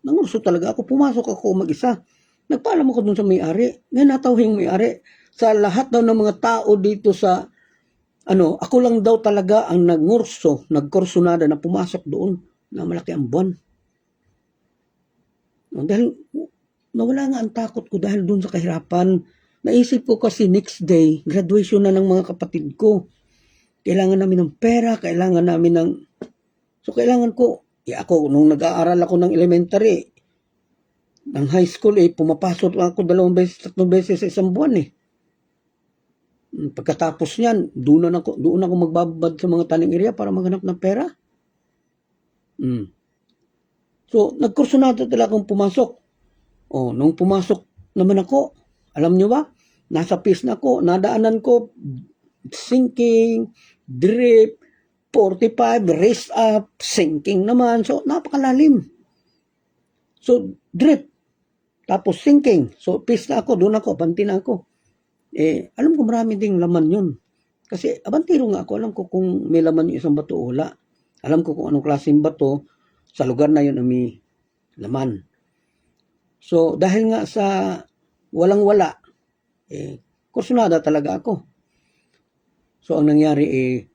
nangurso talaga ako. Pumasok ako mag-isa. Nagpaalam ako dun sa may-ari. Ngayon natawag yung may-ari. Sa lahat daw ng mga tao dito sa, ako lang daw talaga ang nagkursunada na pumasok doon na malaki ang buwan. Dahil nawala nga ang takot ko dahil doon sa kahirapan. Naisip ko kasi next day, graduation na ng mga kapatid ko. Kailangan namin ng pera, kailangan namin ng... So kailangan ko, ako nung nag-aaral ako ng elementary, ng high school, pumapasok lang ako 2 beses, 3 beses sa isang buwan Pagkatapos niyan, doon ako magbabad sa mga taning area para maghanap ng pera. So, nagkursunada talaga akong pumasok. Nung pumasok naman ako, alam nyo ba? Nasa pace na ako, nadaanan ko, sinking, drip, 45, raise up, sinking naman. So, napakalalim. So, drip. Tapos sinking. So, pace na ako, doon ako, banti na ako. Alam ko marami ding laman yun. Kasi, abantiro nga ako, alam ko kung may laman yung isang bato o wala. Alam ko kung anong klaseng bato, sa lugar na yun may laman. So, dahil nga sa walang-wala, kursunada talaga ako. So, ang nangyari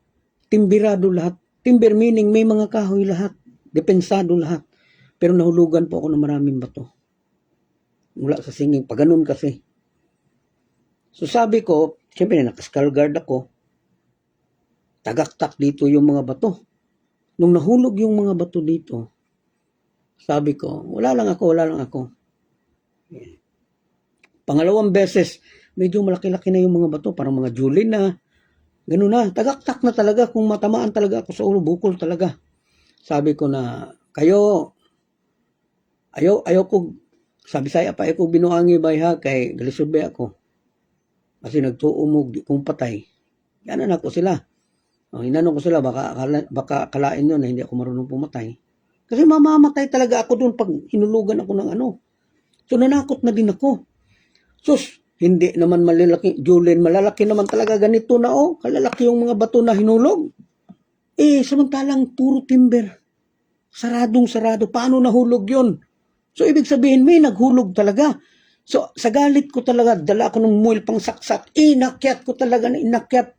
timbirado lahat. Timber meaning may mga kahoy lahat. Depensado lahat. Pero nahulugan po ako ng maraming bato. Mula sa singing. Paganon kasi. So, sabi ko, siyempre nakaskull guard ako. Tagaktak dito yung mga bato. Nung nahulog yung mga bato dito, sabi ko, wala lang ako. Pangalawang beses, medyo malaki-laki na yung mga bato, parang mga julin na, gano'n na, tagaktak na talaga, kung matamaan talaga ako sa ulo, bukol talaga. Sabi ko na, kayo, ayaw ko, sabi saya pa, ayaw ko binuangi bay ha, kay galisod ba ako. Kasi nagtuumog, di kong patay. Yanan ako sila. Inanong ko sila, baka akalain nyo na hindi ako marunong pumatay. Kasi mamamatay talaga ako doon pag hinulugan ako ng So nanakot na din ako. Sus, hindi naman malalaki, Julian, malalaki naman talaga ganito na kalalaki yung mga bato na hinulog. Samantalang puro timber. Saradong-sarado. Paano nahulog yun? So ibig sabihin, may naghulog talaga. So sa galit ko talaga, dala ako ng muil pang saksak. Inakyat ko talaga na inakyat.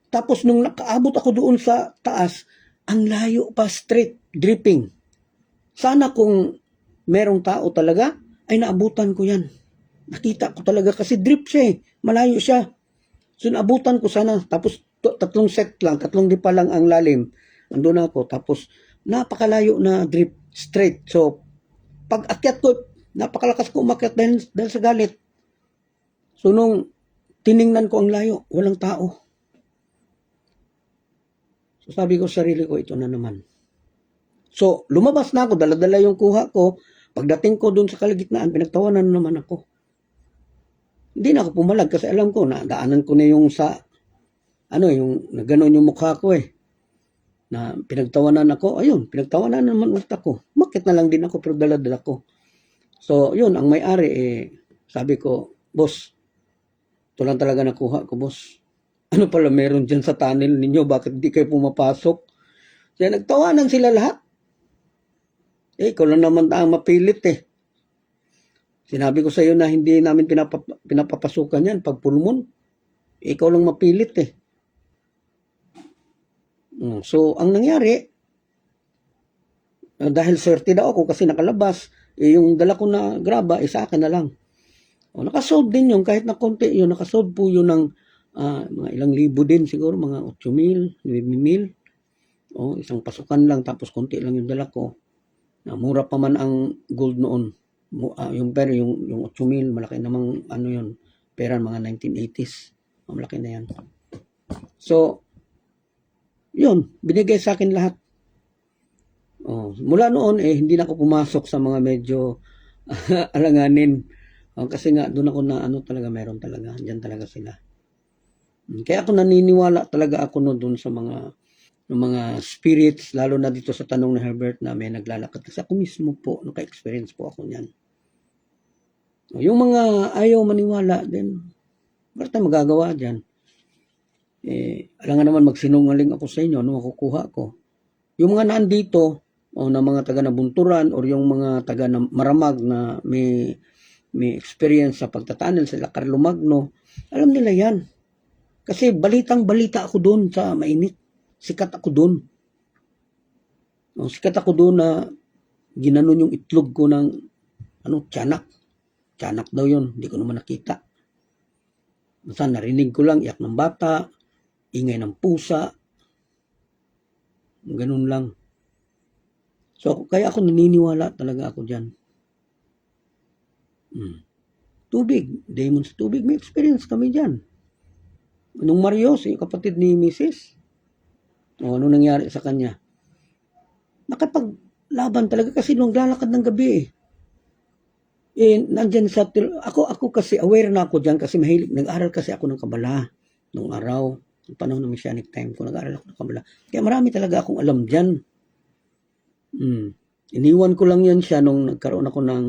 Tapos nung nakaabot ako doon sa taas, ang layo pa, straight, dripping. Sana kung merong tao talaga, ay naabutan ko yan. Nakita ko talaga kasi drip siya malayo siya. So naabutan ko sana, tapos 3 set lang, 3 dipa lang ang lalim. Andun ako, tapos napakalayo na drip, straight. So pag akyat ko, napakalakas ko umakyat dahil sa galit. So nung tiningnan ko ang layo, walang tao. So sabi ko sa sarili ko, ito na naman. So lumabas na ako, dala-dala yung kuha ko. Pagdating ko doon sa kalagitnaan, pinagtawanan na naman ako. Hindi na ako pumalag kasi alam ko na daanan ko na yung sa, yung nagganon yung mukha ko na pinagtawanan ako. Ayun, pinagtawanan naman ulit ako. Bakit na lang din ako pero dala-dala ko. So yun, ang may-ari sabi ko, boss, ito lang talaga nakuha ko, boss. Ano pala meron dyan sa tunnel ninyo? Bakit di kayo pumapasok? Kaya nagtawanan sila lahat. Ikaw lang naman ang mapilit Sinabi ko sa iyo na hindi namin pinapapasukan yan pag pulmon. Ikaw lang mapilit So, ang nangyari, dahil swerte daw ako kasi nakalabas, yung dala ko na graba, sa akin na lang. Nakasold din yun, kahit na konti yun, nakasold po yun ng mga ilang libo din siguro, mga 8,000, 9,000. Isang pasukan lang, tapos konti lang yung dala ko. Mura pa man ang gold noon. Yung 8,000, malaki namang yun, pera mga 1980s. Malaki na yan. So, yun, binigay sa akin lahat. Mula noon, hindi na ako pumasok sa mga medyo alanganin. Kasi nga, doon ako na talaga, meron talaga. Diyan talaga sila. Kaya ako naniniwala talaga ako doon sa mga spirits, lalo na dito sa tanong ni Herbert na may naglalakad. Kasi ako mismo po, naka-experience po ako niyan. Yung mga ayaw maniwala din, wala tayong magagawa dyan. Alam nga naman magsinungaling ako sa inyo, makukuha ko. Yung mga nandito, na mga taga nabunturan or yung mga taga na maramag na may experience sa pagtatunnel sa Carlo Magno, alam nila yan. Kasi balitang-balita ako doon sa mainit. Sikat ako doon. Sikat ako doon na ginanon yung itlog ko ng tiyanak. Tiyanak daw yun. Hindi ko naman nakita. Basta narinig ko lang, iyak ng bata, ingay ng pusa. Ganun lang. So, kaya ako naniniwala talaga ako dyan. Tubig. Demons tubig. May experience kami dyan. Nung Marios, yung kapatid ni Mrs. Ano nangyari sa kanya? Nakapaglaban talaga kasi nung lalakad ng gabi nandyan ako kasi aware na ako dyan kasi mahilig, nag-aral kasi ako ng Kabala nung araw, yung panahon ng Messianic time ko, nag-aral ako ng Kabala. Kaya marami talaga akong alam dyan. Iniwan ko lang yan siya nung nagkaroon ako ng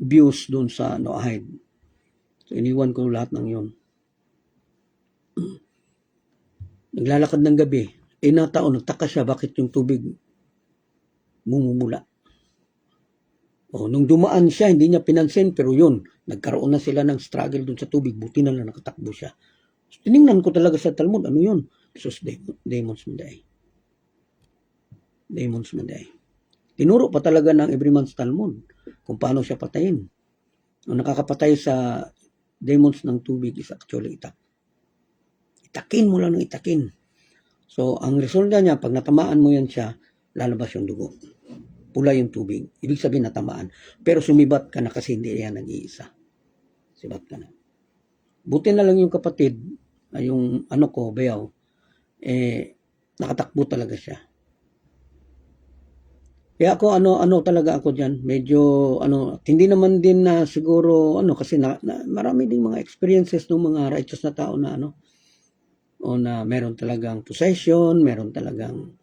views doon sa Noahide. So, iniwan ko lahat ng yun. Naglalakad ng gabi, nagtaka siya bakit yung tubig mumumula. Nung dumaan siya, hindi niya pinansin, pero yun, nagkaroon na sila ng struggle dun sa tubig, buti na lang nakatakbo siya. So, tiningnan ko talaga sa Talmud, ano yun? Jesus, demons Meday. Demons Meday. Tinuro pa talaga ng Everyman's Talmud kung paano siya patayin. Ang nakakapatay sa demons ng tubig is actually itak. Itakin mo lang ng itakin. So, ang resulta niya, pag natamaan mo yan siya, lalabas yung dugo. Pula yung tubig. Ibig sabihin natamaan. Pero sumibat ka na kasi hindi yan nag-iisa. Sibat ka na. Buti na lang yung kapatid, yung ko, Bayaw, nakatakbo talaga siya. Kaya ako, talaga ako dyan. Medyo, hindi naman din na siguro, kasi marami ding mga experiences ng mga righteous na tao na, na meron talagang possession, meron talagang,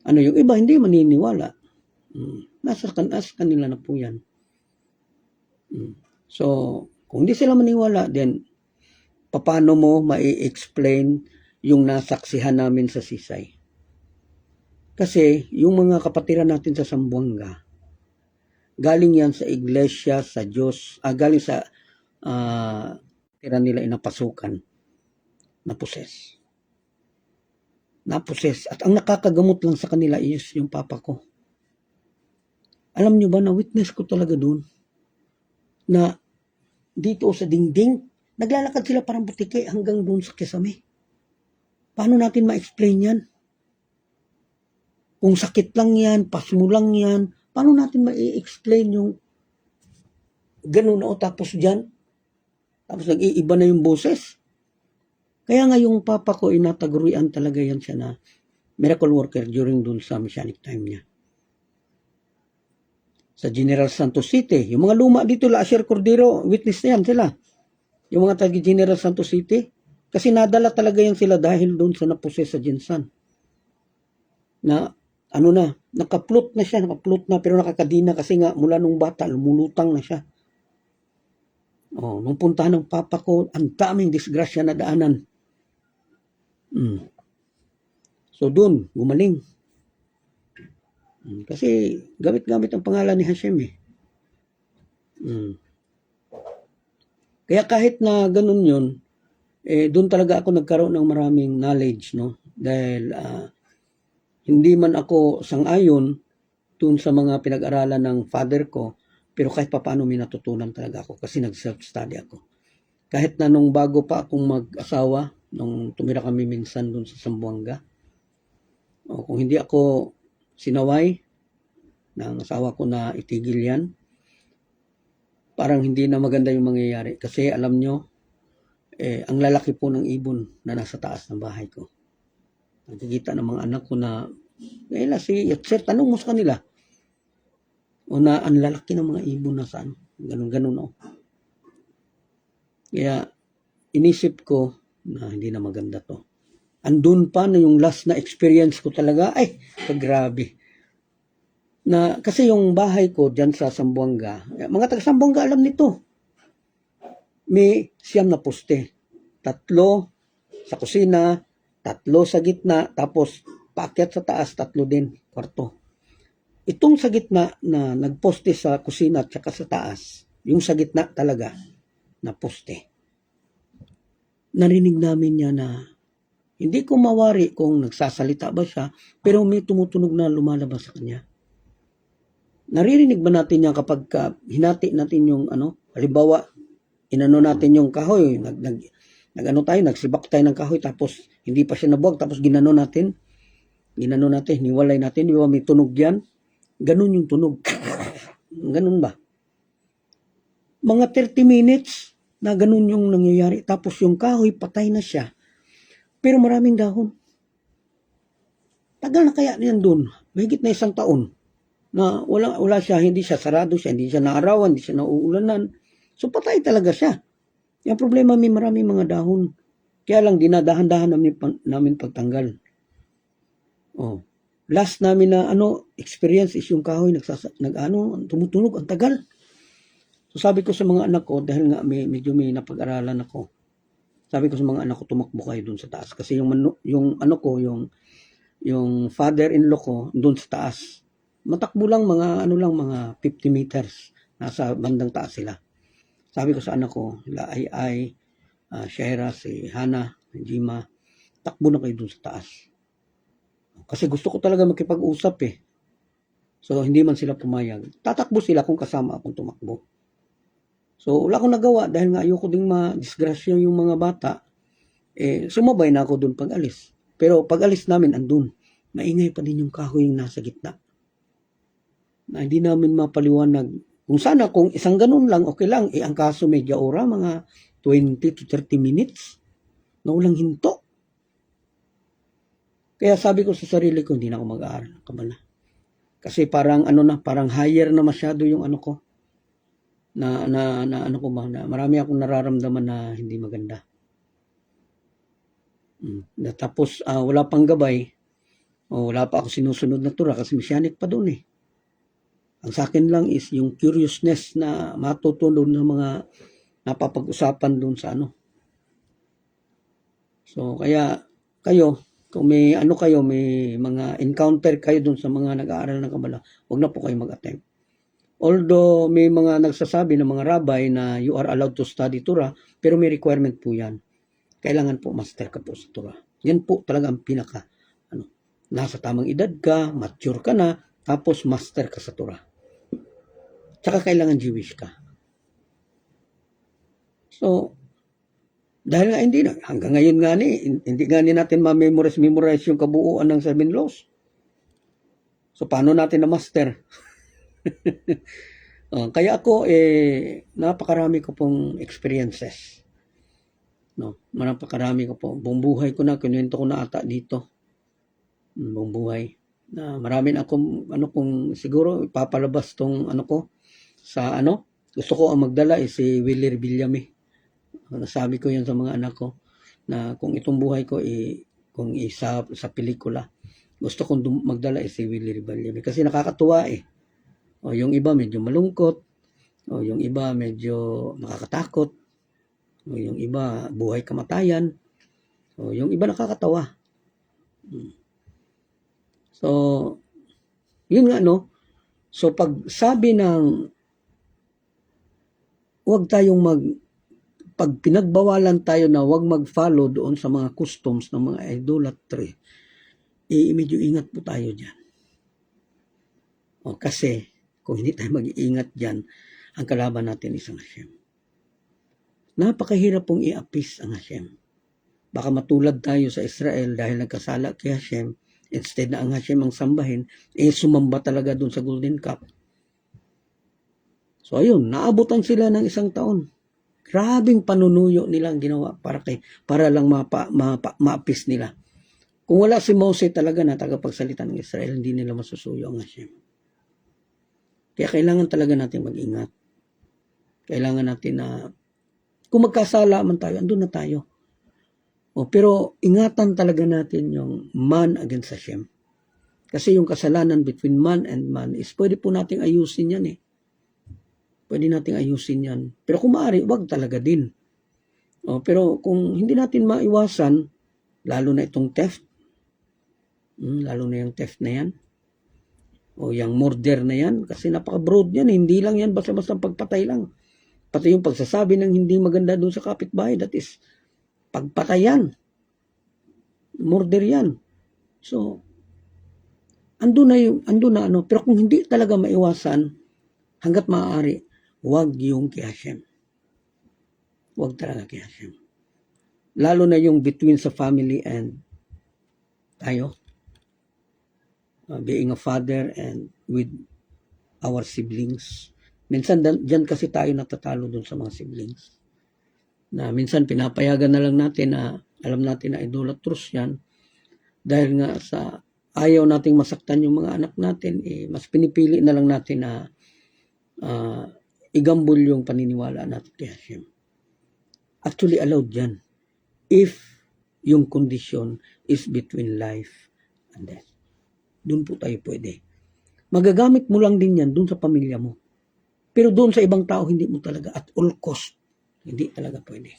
yung iba hindi maniniwala. Nasa kanila na po yan. So, kung hindi sila maniwala, then, paano mo mai-explain yung nasaksihan namin sa Sisay? Kasi, yung mga kapatiran natin sa Zamboanga, galing yan sa iglesia, sa Diyos, galing sa tira nila inapasukan na poses. Naposes. At ang nakakagamot lang sa kanila is yung papa ko. Alam nyo ba na witness ko talaga doon na dito sa dingding, naglalakad sila parang butike hanggang doon sa Kisame. Paano natin ma-explain yan? Kung sakit lang yan, pasmo lang yan, paano natin ma-explain yung ganun tapos dyan, Tapos nag-iiba na yung boses. Kaya nga yung papa ko, inatagurian talaga yan siya na miracle worker during dun sa messianic time niya. Sa General Santos City, yung mga luma dito, La Asher Cordero, witness na yan sila. Yung mga taga General Santos City, kasi nadala talaga yan sila dahil doon sa naposes sa Jinsan. Na, nakaplot na siya, pero nakakadina kasi nga mula nung bata, lumulutang na siya. Nung puntahan ng papa ko, ang daming disgrasya na daanan. So doon, gumaling. Kasi gamit-gamit ang pangalan ni Hashem eh. Kaya kahit na ganun yun, doon talaga ako nagkaroon ng maraming knowledge, no? Dahil hindi man ako sang-ayon doon sa mga pinag-aralan ng father ko, pero kahit papaano may natutunan talaga ako kasi nag-self-study ako. Kahit na nung bago pa akong mag-asawa, nung tumira kami minsan doon sa Zamboanga, kung hindi ako sinaway ng asawa ko na itigil yan, parang hindi na maganda yung mangyayari. Kasi alam nyo, ang lalaki po ng ibon na nasa taas ng bahay ko. Nakikita ng mga anak ko na, si Yatser, tanong mo sa kanila. O na ang lalaki ng mga ibon na saan. Ganun. Kaya inisip ko na hindi na maganda to. Andun pa na yung last na experience ko talaga, grabe. Kasi yung bahay ko dyan sa Zamboanga, mga taga Zamboanga alam nito. May 9 na poste. 3 sa kusina, 3 sa gitna, tapos paakyat sa taas, 3 din, kwarto. Itong sa gitna na nagposte sa kusina at saka sa taas, yung sa gitna talaga na poste. Narinig namin niya na hindi ko mawari kung nagsasalita ba siya, pero may tumutunog na lumalabas sa kanya. Naririnig ba natin yan kapag hinati natin yung halimbawa, inano natin yung kahoy, nagsibak tayo ng kahoy, tapos hindi pa siya nabuwag, tapos ginano natin, niwalay natin, di ba may tunog yan? Ganun yung tunog. Ganun ba? Mga 30 minutes na ganun yung nangyayari, tapos yung kahoy patay na siya. Pero maraming dahon. Tagal na kaya niyan doon. Mahigit na 1 taon. Na wala siya, hindi siya sarado siya, hindi siya naarawan, hindi siya nauulanan. So patay talaga siya. Yung problema, may maraming mga dahon. Kaya lang dinadahan-dahan namin pagtanggal. Last namin na experience is yung kahoy tumutunog ang tagal. So sabi ko sa mga anak ko, dahil nga medyo may napag-aralan ako, sabi ko sa mga anak ko, tumakbo kayo dun sa taas. Kasi yung father-in-law ko, dun sa taas, matakbo lang mga 50 meters. Nasa bandang taas sila. Sabi ko sa anak ko, sila Ai, Shaira, si Hana, Jima, takbo na kayo dun sa taas. Kasi gusto ko talaga makipag-usap eh. So hindi man sila pumayag. Tatakbo sila kung kasama akong tumakbo. So, wala akong nagawa dahil nga ayoko ding ma-disgrasya yung mga bata. Sumabay na ako doon pag alis. Pero pag alis namin, andun. Maingay pa din yung kahoy yung nasa gitna. Na hindi namin mapaliwanag. Kung sana, kung isang ganun lang, okay lang. Ang kaso medya ora, mga 20 to 30 minutes. Na walang hinto. Kaya sabi ko sa sarili ko, hindi na ako mag-aaral ng kabala. Kasi parang parang higher na masyado yung ko. Na marami akong nararamdaman na hindi maganda. Tapos wala pang gabay, wala pa ako sinusunod na tura kasi messianic pa doon eh. Ang sa akin lang is yung curiousness na matutunan ng mga napapag-usapan doon sa So kaya kayo, kung may may mga encounter kayo doon sa mga nag-aaral ng kabala, huwag na po kayo mag-attempt. Although may mga nagsasabi ng mga rabbi na you are allowed to study Torah, pero may requirement po yan. Kailangan po master ka po sa Torah. Yan po talaga ang pinaka, nasa tamang edad ka, mature ka na, tapos master ka sa Torah. Tsaka kailangan Jewish ka. So, dahil nga hindi na, hanggang ngayon nga hindi nga natin ma-memorize yung kabuuan ng 7 laws. So, paano natin na-master? Kaya ako, napakarami ko pong experiences. No, napakarami ko po. Buong buhay ko na, kinuwento ko na ata dito. Buong buhay. Na marami na akong, kung siguro ipapalabas tong ko, sa gusto ko ang magdala si Willie Villame. Nasabi ko yan sa mga anak ko, na kung itong buhay ko, kung isa sa pelikula, gusto kong magdala si Willie Villame. Kasi nakakatuwa O yung iba medyo malungkot, o yung iba medyo nakakatakot, o yung iba buhay kamatayan, o yung iba nakakatawa. So, yun nga So pag sabi ng huwag tayong pag pinagbawalan tayo na huwag mag-follow doon sa mga customs ng mga idolatry, medyo ingat po tayo dyan. Kasi kung hindi tayo mag-iingat dyan, ang kalaban natin isang Hashem. Napakahirap pong i-appease ang Hashem. Baka matulad tayo sa Israel dahil nagkasala kay Hashem, instead na ang Hashem ang sambahin, sumamba talaga doon sa Golden Cup. So ayun, naabutan sila ng 1 taon. Grabing panunuyo nila ang ginawa para lang ma-appease nila. Kung wala si Moses talaga na tagapagsalita ng Israel, hindi nila masusuyo ang Hashem. Kaya kailangan talaga natin mag-ingat. Kailangan natin na kung magkasala man tayo, andun na tayo. Pero ingatan talaga natin yung man against Hashem. Kasi yung kasalanan between man and man is pwede po nating ayusin yan Pwede nating ayusin yan. Pero kung maaari, wag talaga din. Pero kung hindi natin maiwasan, lalo na itong theft, lalo na yung theft na yan, o yung murder na yan, kasi napaka-broad yan. Hindi lang yan basta-basta pagpatay lang. Pati yung pagsasabi ng hindi maganda doon sa kapitbahay, that is pagpatayan. Murder yan. So, ando na. Pero kung hindi talaga maiwasan, hanggat maaari, huwag yung kay Hashem. Huwag talaga kay Hashem. Lalo na yung between sa family and tayo. Being a father and with our siblings. Minsan dyan kasi tayo natatalo dun sa mga siblings. Na minsan pinapayagan na lang natin na alam natin na idolatrous yan. Dahil nga sa ayaw nating masaktan yung mga anak natin, mas pinipili na lang natin na igambol yung paniniwala natin kay Hashem. Actually, allowed yan. If yung condition is between life and death. Doon po tayo pwede. Magagamit mo lang din yan doon sa pamilya mo. Pero doon sa ibang tao, hindi mo talaga at all cost. Hindi talaga pwede.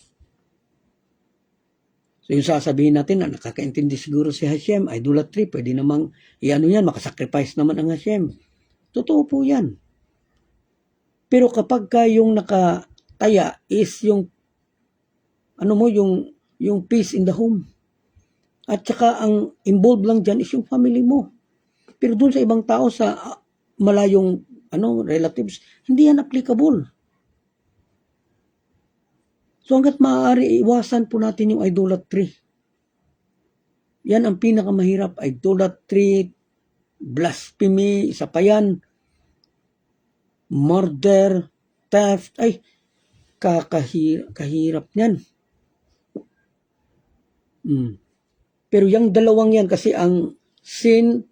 So yung sasabihin natin na nakakaintindi siguro si Hashem, idolatry, pwede namang yan, makasacrifice naman ang Hashem. Totoo po yan. Pero kapag yung nakataya is yung yung peace in the home. At saka ang involved lang dyan is yung family mo. Pero doon sa ibang tao, sa malayong relatives, hindi yan applicable. So hanggat maaari, iwasan po natin yung idolatry. Yan ang pinakamahirap. Idolatry, blasphemy, isa pa yan. Murder, theft, kahirap niyan. Pero yung dalawang yan, kasi ang sin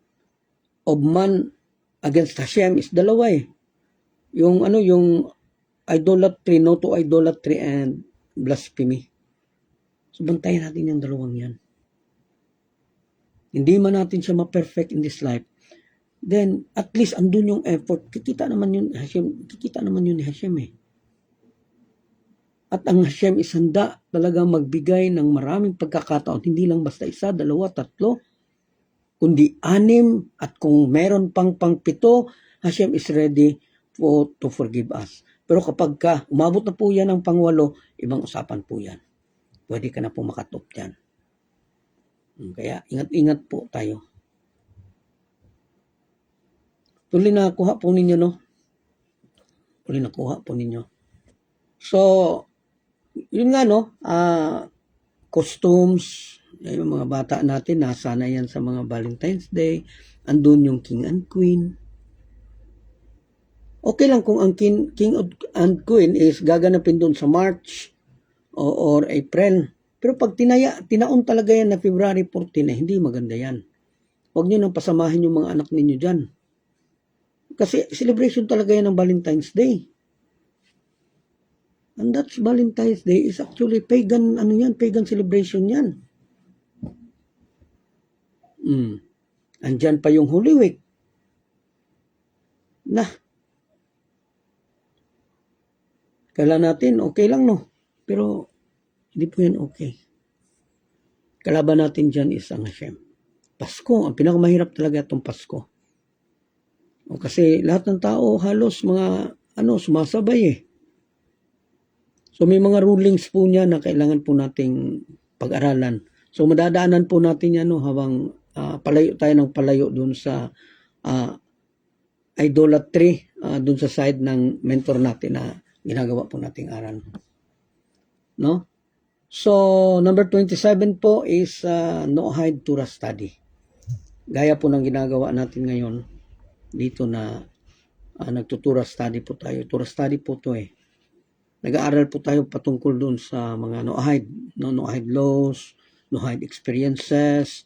of man against Hashem is dalawa Yung idolatry, no to idolatry and blasphemy. So bantayan natin yung dalawang yan. Hindi man natin siya ma-perfect in this life, then at least andun yung effort. Kikita naman yun ni Hashem At ang Hashem is handa talaga magbigay ng maraming pagkakataon. Hindi lang basta 1, 2, 3, kundi 6. At kung meron pang 7, Hashem is ready to forgive us. Pero kapag umabot na po yan ng 8, ibang usapan po yan. Pwede ka na po makatop yan. Kaya ingat-ingat po tayo. Tuloy na kuha po ninyo, So, yun nga, costumes, yung mga bata natin, nasa na yan sa mga Valentine's Day, andun yung King and Queen. Okay lang kung ang King and Queen is gaganapin doon sa March or April. Pero pag tinaon talaga yan na February 14, hindi maganda yan. Huwag nyo nang pasamahin yung mga anak ninyo dyan. Kasi celebration talaga yan ng Valentine's Day. And that's Valentine's Day is actually pagan, pagan celebration yan. Andyan pa yung Holy Week. Kala natin, okay lang, no? Pero, hindi po yan okay. Kalaban natin dyan is ang Hashem. Pasko, ang pinakamahirap talaga itong Pasko. Kasi lahat ng tao, halos mga, sumasabay eh. So, may mga rulings po niya na kailangan po nating pag-aralan. So, madadaanan po natin yan, habang palayo tayo ng palayo dun sa idolatry, dun sa side ng mentor natin na ginagawa po nating aral. No? So, number 27 po is Noahide Torah Study. Gaya po ng ginagawa natin ngayon dito na nagtutura study po tayo. Torah study po to eh. Nag-aaral po tayo patungkol dun sa mga Noahide, Noahide laws, Noahide experiences,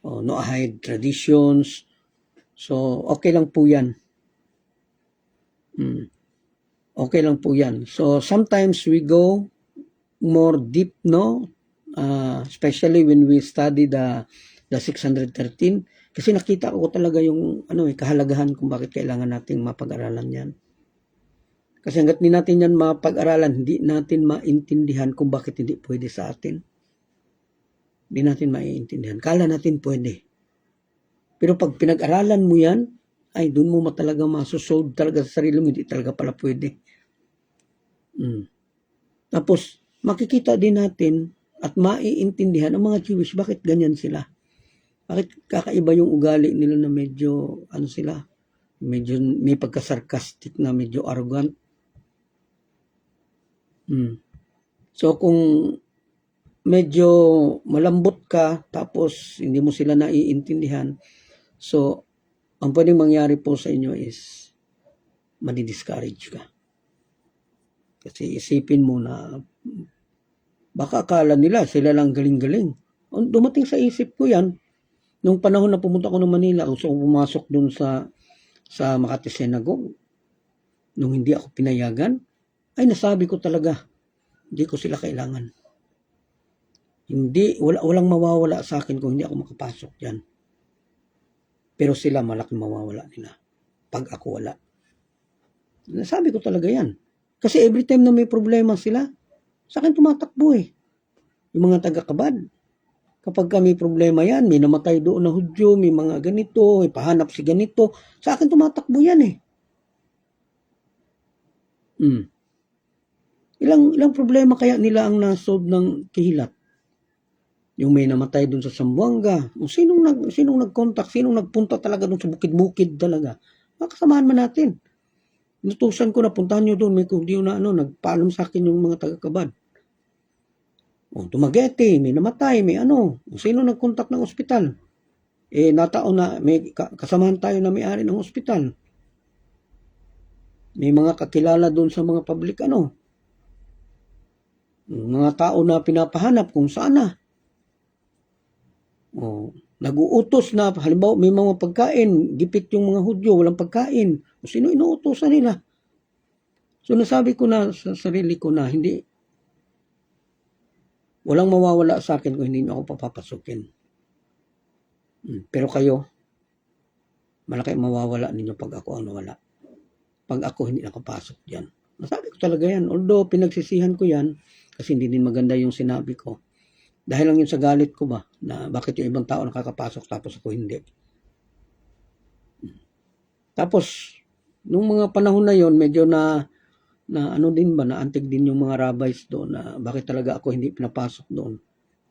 Noahide traditions. So, okay lang po yan. Okay lang po yan. So, sometimes we go more deep, no? Especially when we study the 613. Kasi nakita ko talaga yung kahalagahan kung bakit kailangan nating mapag-aralan yan. Kasi hanggat hindi natin yan mapag-aralan, hindi natin maintindihan kung bakit hindi pwede sa atin. Hindi natin maiintindihan. Kala natin pwede. Pero pag pinag-aralan mo yan, ay doon mo talaga masusolve talaga sa sarili mo, hindi talaga pala pwede. Tapos, makikita din natin at maiintindihan ang mga Jewish, bakit ganyan sila? Bakit kakaiba yung ugali nila na medyo, medyo may pagka-sarcastic na medyo arrogant? So, kung medyo malambot ka, tapos hindi mo sila naiintindihan, so, ang pwedeng mangyari po sa inyo is madi-discourage ka. Kasi isipin mo na baka akala nila sila lang galing-galing. Dumating sa isip ko yan nung panahon na pumunta ko ng Manila, gusto kong pumasok dun sa Makati Synagogue. Nung hindi ako pinayagan, ay nasabi ko talaga, hindi ko sila kailangan. Walang mawawala sa akin kung hindi ako makapasok dyan. Pero sila malaking mawawala nila pag ako wala. Nasabi ko talaga yan. Kasi every time na may problema sila, sa akin tumatakbo eh. Yung mga taga-kabad. Kapag may problema yan, may namatay doon na Hudyo, may mga ganito, may pahanap si ganito, sa akin tumatakbo yan eh. Ilang problema kaya nila ang nasolve ng kihilat? Yung may namatay doon sa Zamboanga, sinong nag-contact, sinong nagpunta talaga doon sa bukid-bukid talaga. Makasamahan man natin. Inutusan ko na puntahan nyo doon, may kudyo na nagpaalam sa akin yung mga taga-kabad. Dumaguete, may namatay, may sino nag-contact ng ospital? Nataon na, may kasamahan tayo na may-ari ng ospital. May mga kakilala doon sa mga public mga tao na pinapahanap kung saan na. Nag-uutos na, halimbawa may mga pagkain, gipit yung mga Hudyo, walang pagkain. Sino inuutosan nila? So nasabi ko na sa sarili ko na walang mawawala sa akin kung hindi niyo ako papapasukin. Pero kayo, malaki mawawala ninyo pag ako nawala. Pag ako hindi nakapasok dyan. Nasabi ko talaga yan. Although pinagsisihan ko yan, kasi hindi din maganda yung sinabi ko. Dahil lang yun sa galit ko ba, na bakit yung ibang tao nakakapasok tapos ako hindi. Tapos, nung mga panahon na yon medyo na naantig din yung mga rabbis doon na bakit talaga ako hindi pinapasok doon.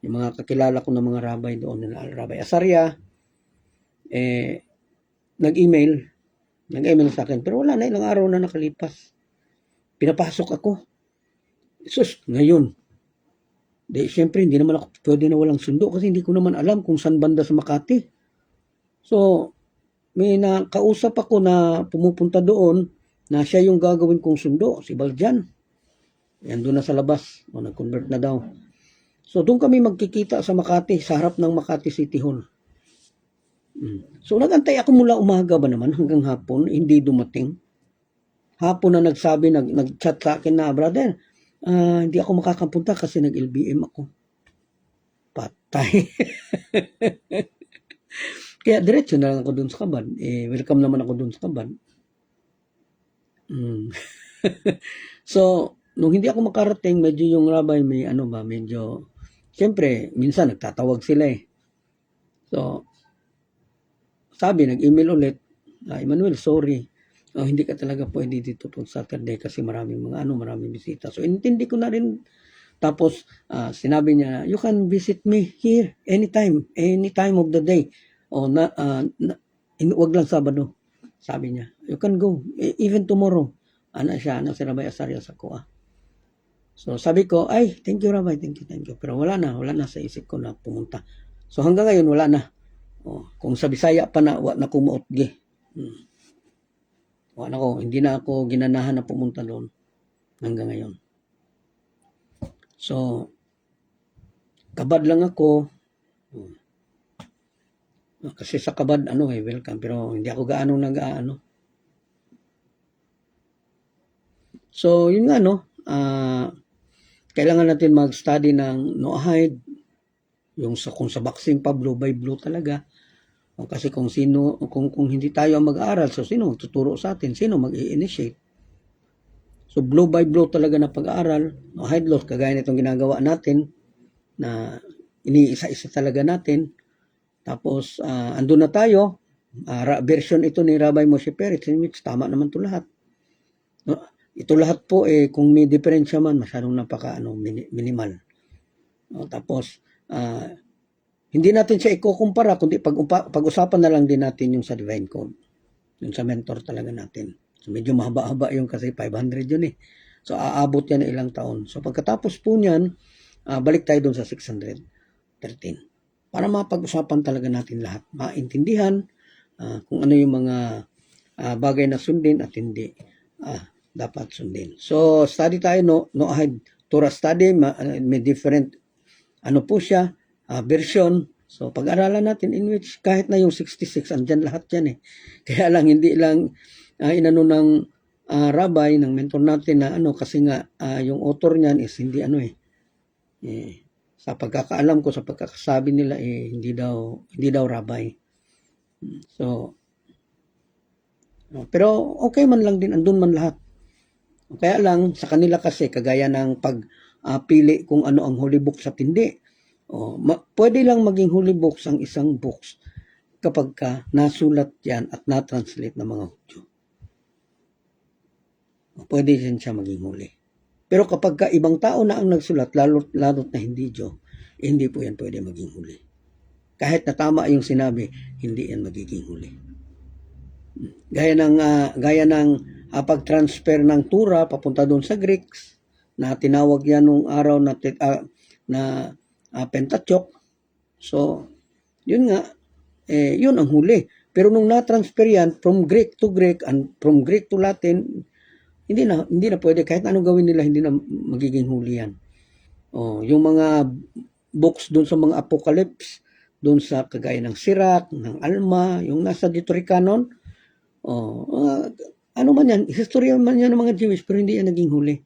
Yung mga kakilala ko ng mga rabbi doon, na Rabbi Azaria, nag-email sa akin, pero wala na, ilang araw na nakalipas. Pinapasok ako. Sus, ngayon, siyempre, hindi naman ako pwede na walang sundo kasi hindi ko naman alam kung saan banda sa Makati. So, may nakausap ako na pumupunta doon na siya yung gagawin kong sundo, si Baljan. Yan doon na sa labas. Nag-convert na daw. So doon kami magkikita sa Makati, sa harap ng Makati City Hall. So nagantay ako mula umaga ba naman hanggang hapon, hindi dumating. Hapon na nagsabi, nag-chat sa akin na, brother, hindi ako makakapunta kasi nag-LBM ako. Patay. Kaya diretso na lang ako doon sa Kaban. Welcome naman ako doon sa Kaban. So, nung hindi ako makarating, medyo yung rabbi may medyo, siyempre, minsan nagtatawag sila eh. So, sabi, nag-email ulit, Emmanuel, sorry. Hindi ka talaga pwede dito pag Saturday kasi maraming bisita. So, intindi ko na rin. Tapos, sinabi niya, you can visit me here anytime of the day. Wag lang Sabado. Sabi niya, you can go, even tomorrow. Si Rabbi Asarias ako. So, sabi ko, thank you, Rabbi, thank you. Pero wala na sa isip ko na pumunta. So, hanggang ngayon, wala na. Kung sa Bisaya pa na, wala na kumuotgi. Hindi na ako ginanahan na pumunta doon hanggang ngayon. So, kabad lang ako. Kasi sa kabad, welcome. Pero hindi ako gaano nag-aano. So, yun nga, kailangan natin mag-study ng Noahide. Kung sa boxing pa, blue by blue talaga. Kasi kung hindi tayo mag-aaral, so sino magtuturo sa atin? Sino mag-i-initiate? So, blue by blue talaga na pag-aaral. Noahide laws, kagaya nitong ginagawa natin, na iniisa-isa talaga natin. Tapos, andun na tayo. Version ito ni Rabbi Moshe Peretz, which tama naman ito lahat. Ito lahat po, kung may diferensya man, masyadong minimal. Tapos, hindi natin siya ikukumpara, kundi pag-usapan na lang din natin yung sa Divine Code. Yung sa mentor talaga natin. So, medyo mahaba-haba yung kasi 500 yun eh. So, aabot yan na ilang taon. So, pagkatapos po niyan, balik tayo dun sa 613. Para mapag-usapan talaga natin lahat. Maintindihan kung ano yung mga bagay na sundin at hindi dapat sundin. So, study tayo, Noahide Torah study, may different, po siya, version. So, pag-aralan natin in which kahit na yung 66, andyan lahat yan eh. Kaya lang, hindi lang inano ng rabbi, ng mentor natin na kasi nga, yung author niyan is hindi sa pagkakaalam ko, sa pagkakasabi nila, hindi daw rabbi. So, pero okay man lang din, andun man lahat. Kaya lang, sa kanila kasi, kagaya ng pagpili kung ano ang holy books at hindi. Pwede lang maging holy books ang isang books kapag nasulat yan at na-translate ng mga Hudyo. Pwede din siya maging huli. Pero kapag ibang tao na ang nagsulat, lalo't na hindi Diyo, hindi po yan pwede maging huli. Kahit na tama yung sinabi, hindi yan magiging huli. Gaya ng pag-transfer ng Tura papunta doon sa Greeks, na tinawag yan nung araw na Pentateuch. So, yun nga, yun ang huli. Pero nung na-transfer yan from Greek to Greek and from Greek to Latin, hindi na pwede. Kahit anong gawin nila, hindi na magiging huli yan. Yung mga books doon sa mga apocalypse, doon sa kagaya ng Sirach, ng Alma, yung nasa Deuterocanon, man yan, history man yan ng mga Jewish, pero hindi yan naging huli.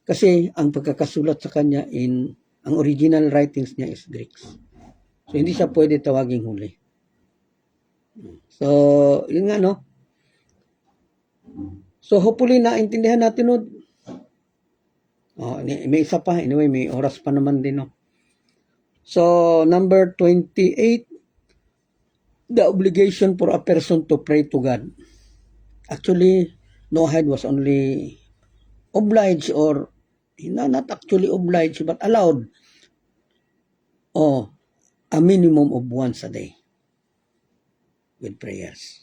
Kasi ang pagkakasulat sa kanya ang original writings niya is Greeks. So, hindi siya pwede tawaging huli. So, yun nga, So, hopefully, naintindihan natin, may isa pa. Anyway, may oras pa naman din, So, number 28, the obligation for a person to pray to God. Actually, Noahide was only obliged or not actually obliged but allowed a minimum of once a day with prayers.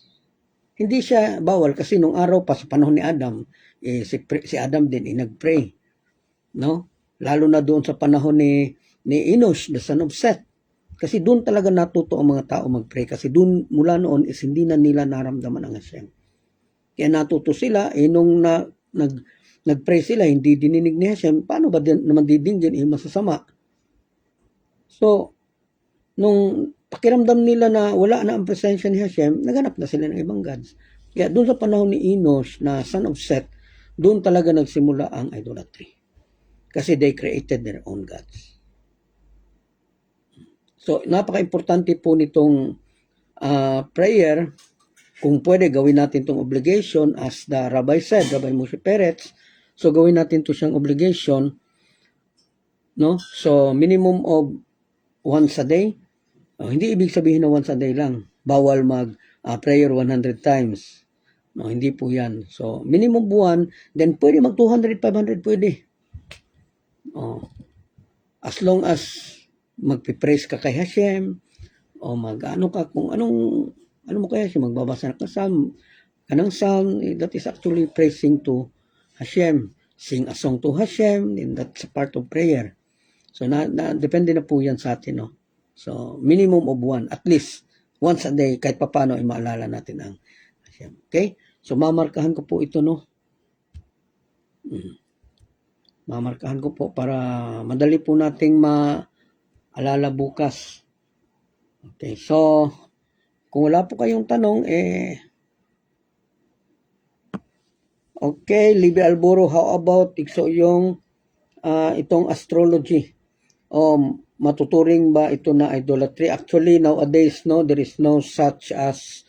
Hindi siya bawal kasi nung araw pa sa panahon ni Adam, si Adam din nagpray. Lalo na doon sa panahon ni Enosh, the son of Seth. Kasi doon talaga natuto ang mga tao magpray. Kasi doon mula noon is hindi na nila naramdaman ang Hashem. Kaya natuto sila, nung nagpray sila, hindi dininig ni Hashem, paano ba naman didinggin? Masasama. So, nung pakiramdam nila na wala na ang presensya ni Hashem, naghanap na sila ng ibang gods. Kaya doon sa panahon ni Enos na son of Seth, doon talaga nagsimula ang idolatry. Kasi they created their own gods. So, napaka-importante po nitong prayer. Kung pwede, gawin natin itong obligation as the Rabbi said, Rabbi Moshe Peretz. So, gawin natin ito siyang obligation. No? So, minimum of once a day. Hindi ibig sabihin na once a day lang. Bawal prayer 100 times. No, hindi po yan. So, minimum buwan, then pwede mag 200, 500, pwede. As long as magpipraise ka kay Hashem, o mag-ano ka, kung ano mo kaya siya, magbabasa ka kanang psalm, that is actually praising to Hashem. Sing a song to Hashem, and that's a part of prayer. So, depende na po yan sa atin, no? So, minimum of one, at least, once a day, kahit papano, ay maalala natin ang Hashem. Okay? So, mamarkahan ko po ito, no? Mamarkahan ko po para madali po nating maalala bukas. Okay, so, kung wala po kayong tanong, okay, Libby Alboro, how about yung itong astrology? Matuturing ba ito na idolatry? Actually, nowadays, no, there is no such as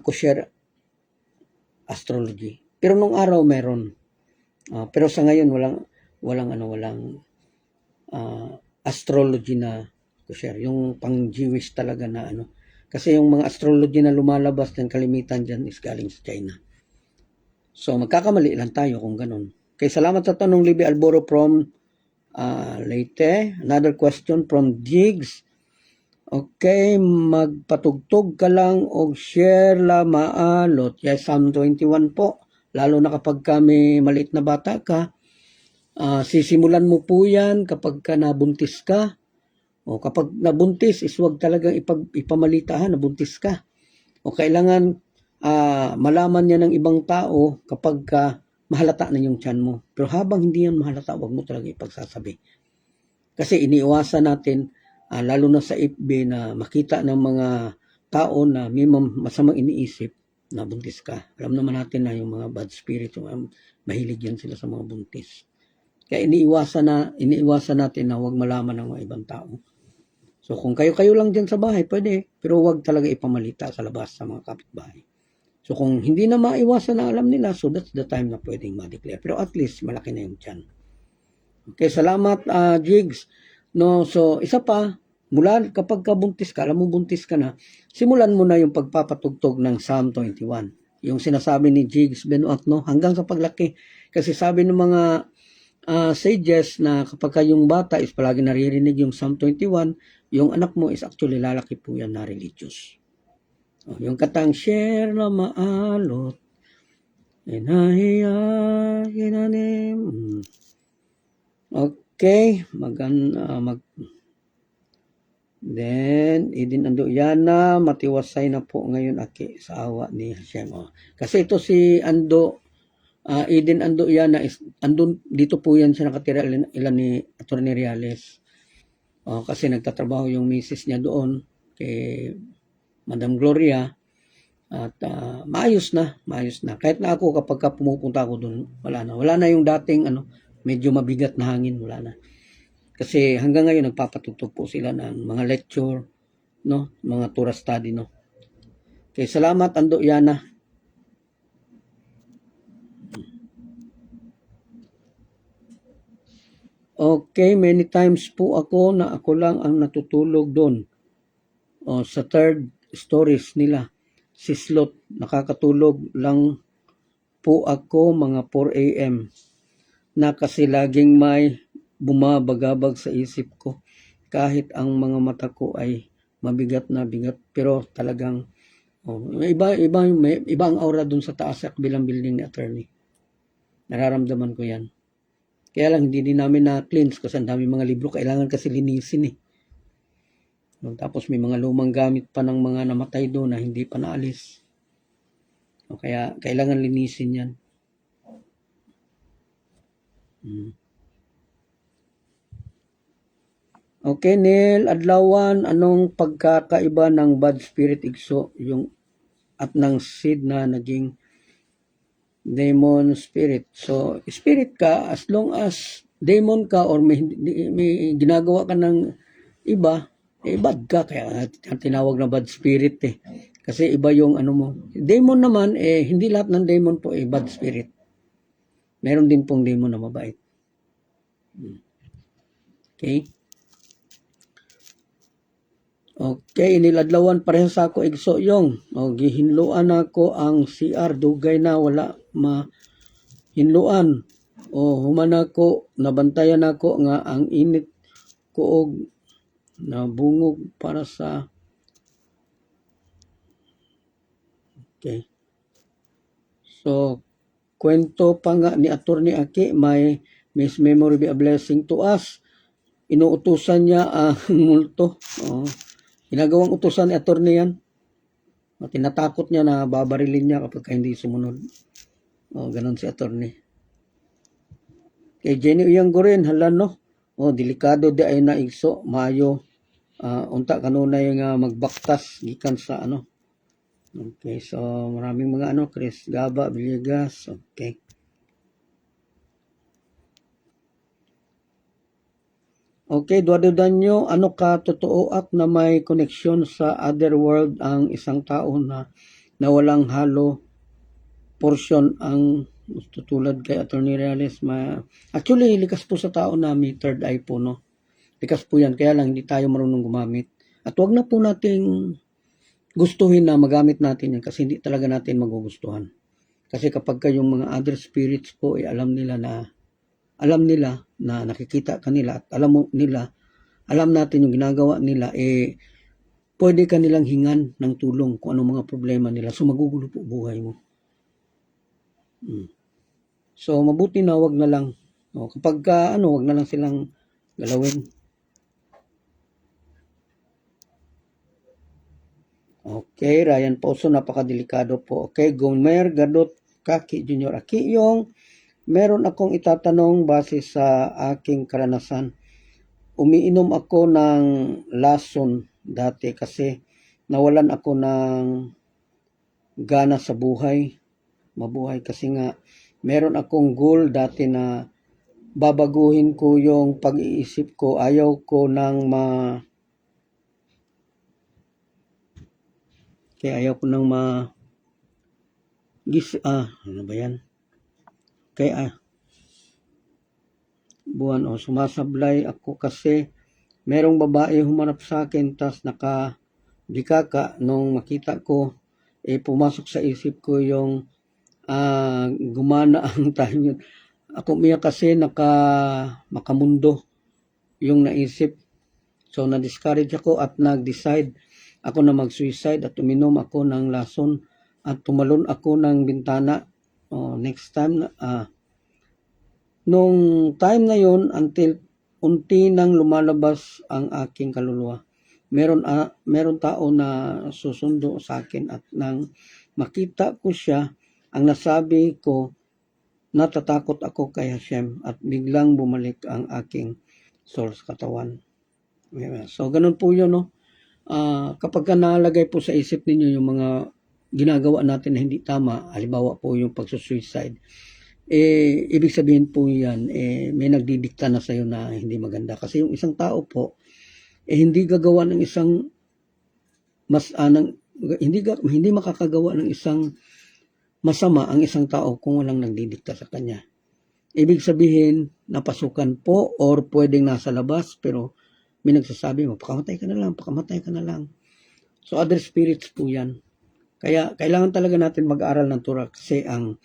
kosher astrology. Pero nung araw meron. Pero sa ngayon walang astrology na kosher. Yung pang-Jewish talaga na ano. Kasi yung mga astrology na lumalabas ng kalimitan dyan is galing sa China. So, magkakamali lang tayo kung ganun. Okay, salamat sa tanong, Libby Alboro from Leyte. Another question from Jigs. Okay, magpatugtog ka lang o share la maalot. Yes, Psalm 21 po. Lalo na kapag kami maliit na bata ka, sisimulan mo po yan kapag ka nabuntis ka. O kapag nabuntis, is huwag talagang ipamalitahan, nabuntis ka. O kailangan malaman niya ng ibang tao kapag mahalata na yung tiyan mo. Pero habang hindi yan mahalata, huwag mo talaga ipagsasabi. Kasi iniiwasan natin, lalo na sa FB, na makita ng mga tao na may masamang iniisip na buntis ka. Alam naman natin na yung mga bad spirit, mahilig yan sila sa mga buntis. Kaya iniiwasan natin na huwag malaman ng mga ibang tao. So kung kayo lang dyan sa bahay, pwede. Pero huwag talaga ipamalita sa labas sa mga kapitbahay. So kung hindi na maiwasan na alam nila, so that's the time na pwedeng ma-declare. Pero at least malaki na yung tiyan. Okay, salamat Jigs. No, so isa pa, mula kapag buntis ka, alam mo buntis ka na, simulan mo na yung pagpapatugtog ng Psalm 21. Yung sinasabi ni Jigs Benoit, no, hanggang sa paglaki. Kasi sabi ng mga sages na kapag yung bata is palagi naririnig yung Psalm 21, yung anak mo is actually lalaki po yan na religious. Yung katang share na maalot, okay, then, idin ando yana, matiwasay na po ngayon aki sa awa ni Hashem. Kasi ito si Ando, idin ando yana, andun, dito po yan siya nakatira ilan ni Atty. Reales. Kasi nagtatrabaho yung misis niya doon kay Madam Gloria. At maayos na. Kahit na ako kapag pumupunta ako doon, wala na yung dating medyo mabigat na hangin, wala na. Kasi hanggang ngayon nagpapatugtog po sila ng mga lecture, no, mga Torah study, no. Okay, salamat Ando Yana. Okay, many times po ako na ako lang ang natutulog doon. Sa third stories nila. Sislot, nakakatulog lang po ako mga 4 a.m. na kasi laging may bumabagabag sa isip ko. Kahit ang mga mata ko ay mabigat na bigat, pero talagang iba ang aura doon sa taas sa kabilang building ni attorney. Nararamdaman ko yan. Kaya lang hindi din namin na-cleanse kasi ang dami mga libro, kailangan kasi linisin eh. Tapos may mga lumang gamit pa ng mga namatay doon na hindi pa naalis. Kaya kailangan linisin yan. Okay, Neil Adlawan, anong pagkakaiba ng bad spirit igso yung at ng seed na naging demon spirit? So, spirit ka, as long as demon ka or may ginagawa ka ng iba, bad ka. Kaya tinawag na bad spirit eh. Kasi iba yung ano mo. Demon naman, hindi lahat ng demon po bad spirit. Meron din pong demon na mabait. Okay? Okay, iniladlawan pareho sa ako igso yung. O, gihinluan ako ang CR, dugay na wala mahinluan. O, human ako, nabantayan ako nga ang init ko og nabungog para sa okay. So, kwento pa nga ni Attorney Aki, may Miss Memory be a blessing to us. Inuutusan niya ang multo. Oh, ginagawang utusan ni Attorney yan. Tinatakot niya na babarilin niya kapag hindi sumunod. Oh, ganun si Attorney. Kay Jenny Uyang Gorin, hala no? Oh, delikado di ay naigso, mayo. Unta kanunay nga magbaktas gikan sa ano. Okay, so maraming mga ano, Chris Gaba, Villegas, okay. Okay, duwadudan nyo, ano ka totoo at na may koneksyon sa other world ang isang tao na walang halo portion ang tulad kay Attorney Reales. Actually, likas po sa tao na may third eye po, no? Likas po yan, kaya lang hindi tayo marunong gumamit. At wag na po nating gustuhin na magamit natin yan kasi hindi talaga natin magugustuhan. Kasi kapag kayong mga other spirits po, alam nila na nakikita kanila at alam natin yung ginagawa nila, pwede kanilang hingan ng tulong kung anong mga problema nila. So, magugulo po buhay mo. So, mabuti na wag na lang. Kapag wag na lang silang galawin. Okay, Ryan Poso, napakadelikado po. Okay, Gomer Gadot Kaki Junior Aki, yung meron akong itatanong base sa aking karanasan. Umiinom ako ng lason dati kasi nawalan ako ng gana sa mabuhay kasi nga meron akong goal dati na babaguhin ko yung pag-iisip ko. Ayaw ko nang ano ba yan? Buwan sumasablay ako kasi merong babae humarap sa akin tas nakadikaka nung makita ko pumasok sa isip ko yung gumana ang time yun. Ako miya kasi makamundo yung naisip. So na-discourage ako at nag-decide ako na mag-suicide at uminom ako ng lason at tumalon ako ng bintana. Next time nung time na yon until unti nang lumalabas ang aking kaluluwa. Meron tao na susundo sa akin at nang makita ko siya, ang nasabi ko, natatakot ako kay Hashem at biglang bumalik ang aking soul sa katawan. So, ganun po yun, no? Kapag nalagay po sa isip ninyo yung mga ginagawa natin na hindi tama, halimbawa po yung pagsusuicide, ibig sabihin po yan, may nagdidikta na sa'yo na hindi maganda. Kasi yung isang tao po, hindi gagawa ng isang hindi makakagawa ng isang masama ang isang tao kung walang nagdidikta sa kanya. Ibig sabihin, napasukan po or pwedeng nasa labas, pero may nagsasabi mo, pakamatay ka na lang. So, other spirits po yan. Kaya, kailangan talaga natin mag-aral ng Torah kasi ang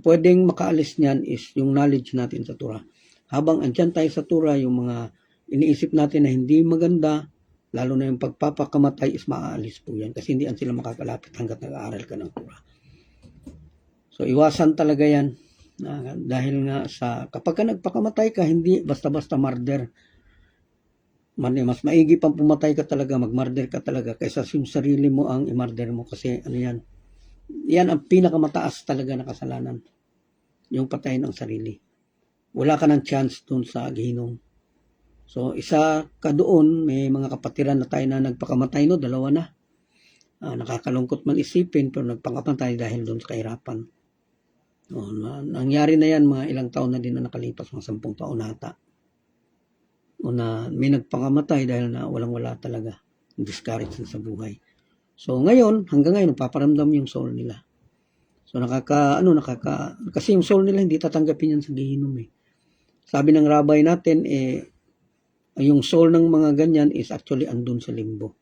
pwedeng makaalis niyan is yung knowledge natin sa Torah. Habang andyan tayo sa Torah, yung mga iniisip natin na hindi maganda, lalo na yung pagpapakamatay is maaalis po yan kasi hindi sila makakalapit hanggat nag-aaral ka ng Torah. So, iwasan talaga yan. Dahil nga kapag ka nagpakamatay ka, hindi basta-basta murder. Mas maigi pang pumatay ka talaga, mag-murder ka talaga kaysa yung sarili mo ang i-murder mo kasi yan ang pinakamataas talaga na kasalanan. Yung patayin ang sarili. Wala ka ng chance dun sa Gihinom. So, isa ka doon, may mga kapatiran na tayo na nagpakamatay, no? Dalawa na. Nakakalungkot man isipin, pero nagpakamatay dahil doon sa kahirapan. Nangyari na yan, mga ilang taon na din na nakalipas, mga 10 taon nata. Na may nagpakamatay dahil na walang-wala talaga. Discouraged na sa buhay. So, ngayon, hanggang ngayon, paparamdam yung soul nila. So, kasi yung soul nila hindi tatanggapin yan sa Gehinnom eh. Sabi ng rabbi natin, yung soul ng mga ganyan is actually andun sa limbo.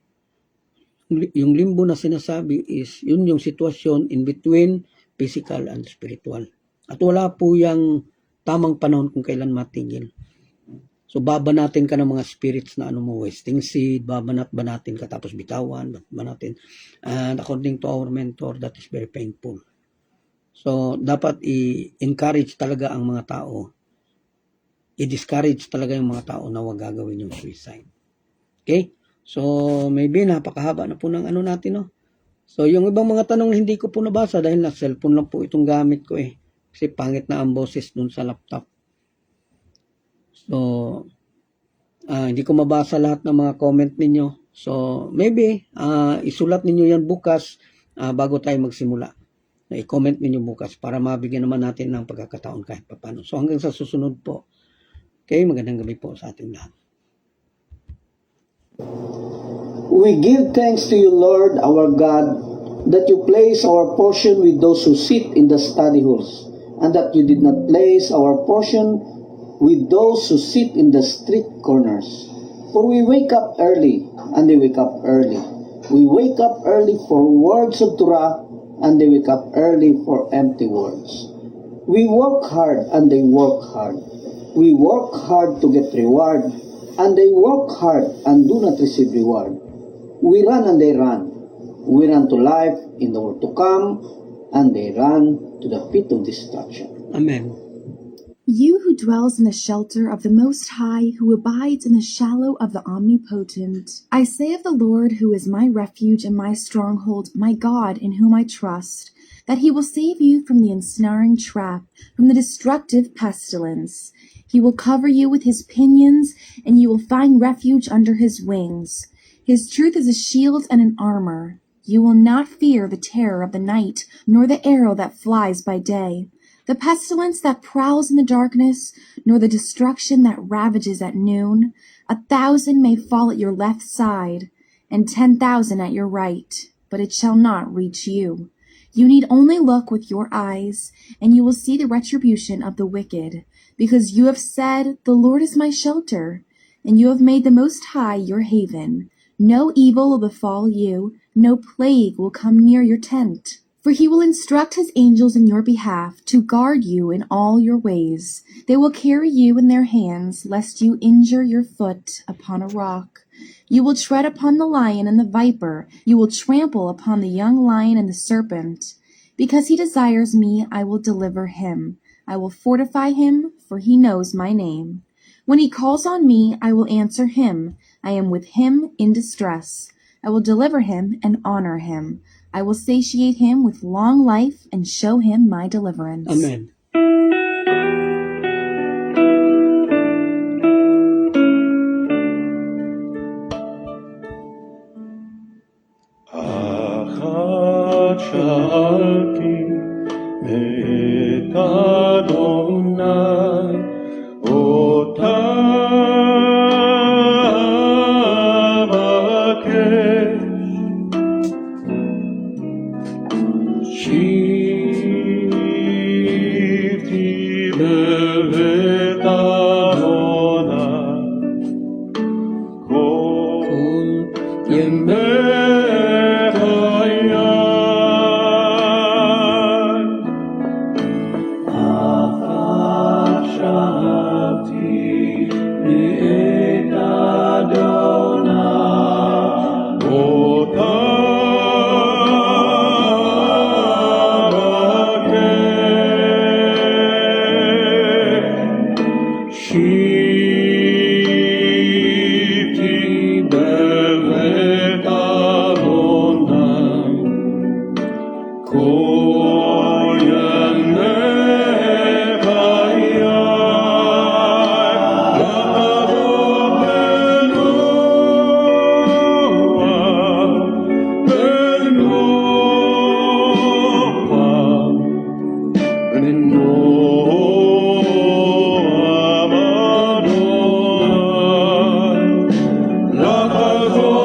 Yung limbo na sinasabi is, yun yung sitwasyon in between physical and spiritual. At wala po yung tamang panahon kung kailan matigil. So, babanatin ka ng mga spirits na wasting seed, banatin ka tapos bitawan, banatin. And according to our mentor, that is very painful. So, dapat i-encourage talaga ang mga tao. I-discourage talaga yung mga tao na huwag gagawin yung suicide. Okay? So, maybe napakahaba na po ng natin, no? So, yung ibang mga tanong hindi ko po nabasa dahil na cellphone lang po itong gamit ko eh. Kasi pangit na ang boses dun sa laptop. So, hindi ko mabasa lahat ng mga comment ninyo. So, maybe, isulat ninyo yan bukas bago tayo magsimula. I-comment ninyo bukas para mabigyan naman natin ng pagkakataon kahit papano. So, hanggang sa susunod po. Okay, magandang gabi po sa ating lahat. We give thanks to you, Lord, our God, that you place our portion with those who sit in the study halls, and that you did not place our portion with those who sit in the street corners. For we wake up early, and they wake up early. We wake up early for words of Torah, and they wake up early for empty words. We work hard, and they work hard. We work hard to get reward, and they work hard and do not receive reward. We run and they run. We run to life in the world to come, and they run to the pit of destruction. Amen. You who dwells in the shelter of the Most High, who abides in the shadow of the Omnipotent. I say of the Lord, who is my refuge and my stronghold, my God in whom I trust, that he will save you from the ensnaring trap, from the destructive pestilence. He will cover you with his pinions, and you will find refuge under his wings. His truth is a shield and an armor. You will not fear the terror of the night, nor the arrow that flies by day, the pestilence that prowls in the darkness, nor the destruction that ravages at noon. 1,000 may fall at your left side, and 10,000 at your right, but it shall not reach you. You need only look with your eyes, and you will see the retribution of the wicked, because you have said, "The Lord is my shelter," and you have made the Most High your haven. No evil will befall you, no plague will come near your tent. For he will instruct his angels in your behalf to guard you in all your ways. They will carry you in their hands, lest you injure your foot upon a rock. You will tread upon the lion and the viper. You will trample upon the young lion and the serpent. Because he desires me, I will deliver him. I will fortify him, for he knows my name. When he calls on me, I will answer him. I am with him in distress. I will deliver him and honor him. I will satiate him with long life and show him my deliverance. Amen. אחת שאלתי מאת אדוני אותה אבקש שבתי בבית אדוני כל ימי שבתי בבית Lord.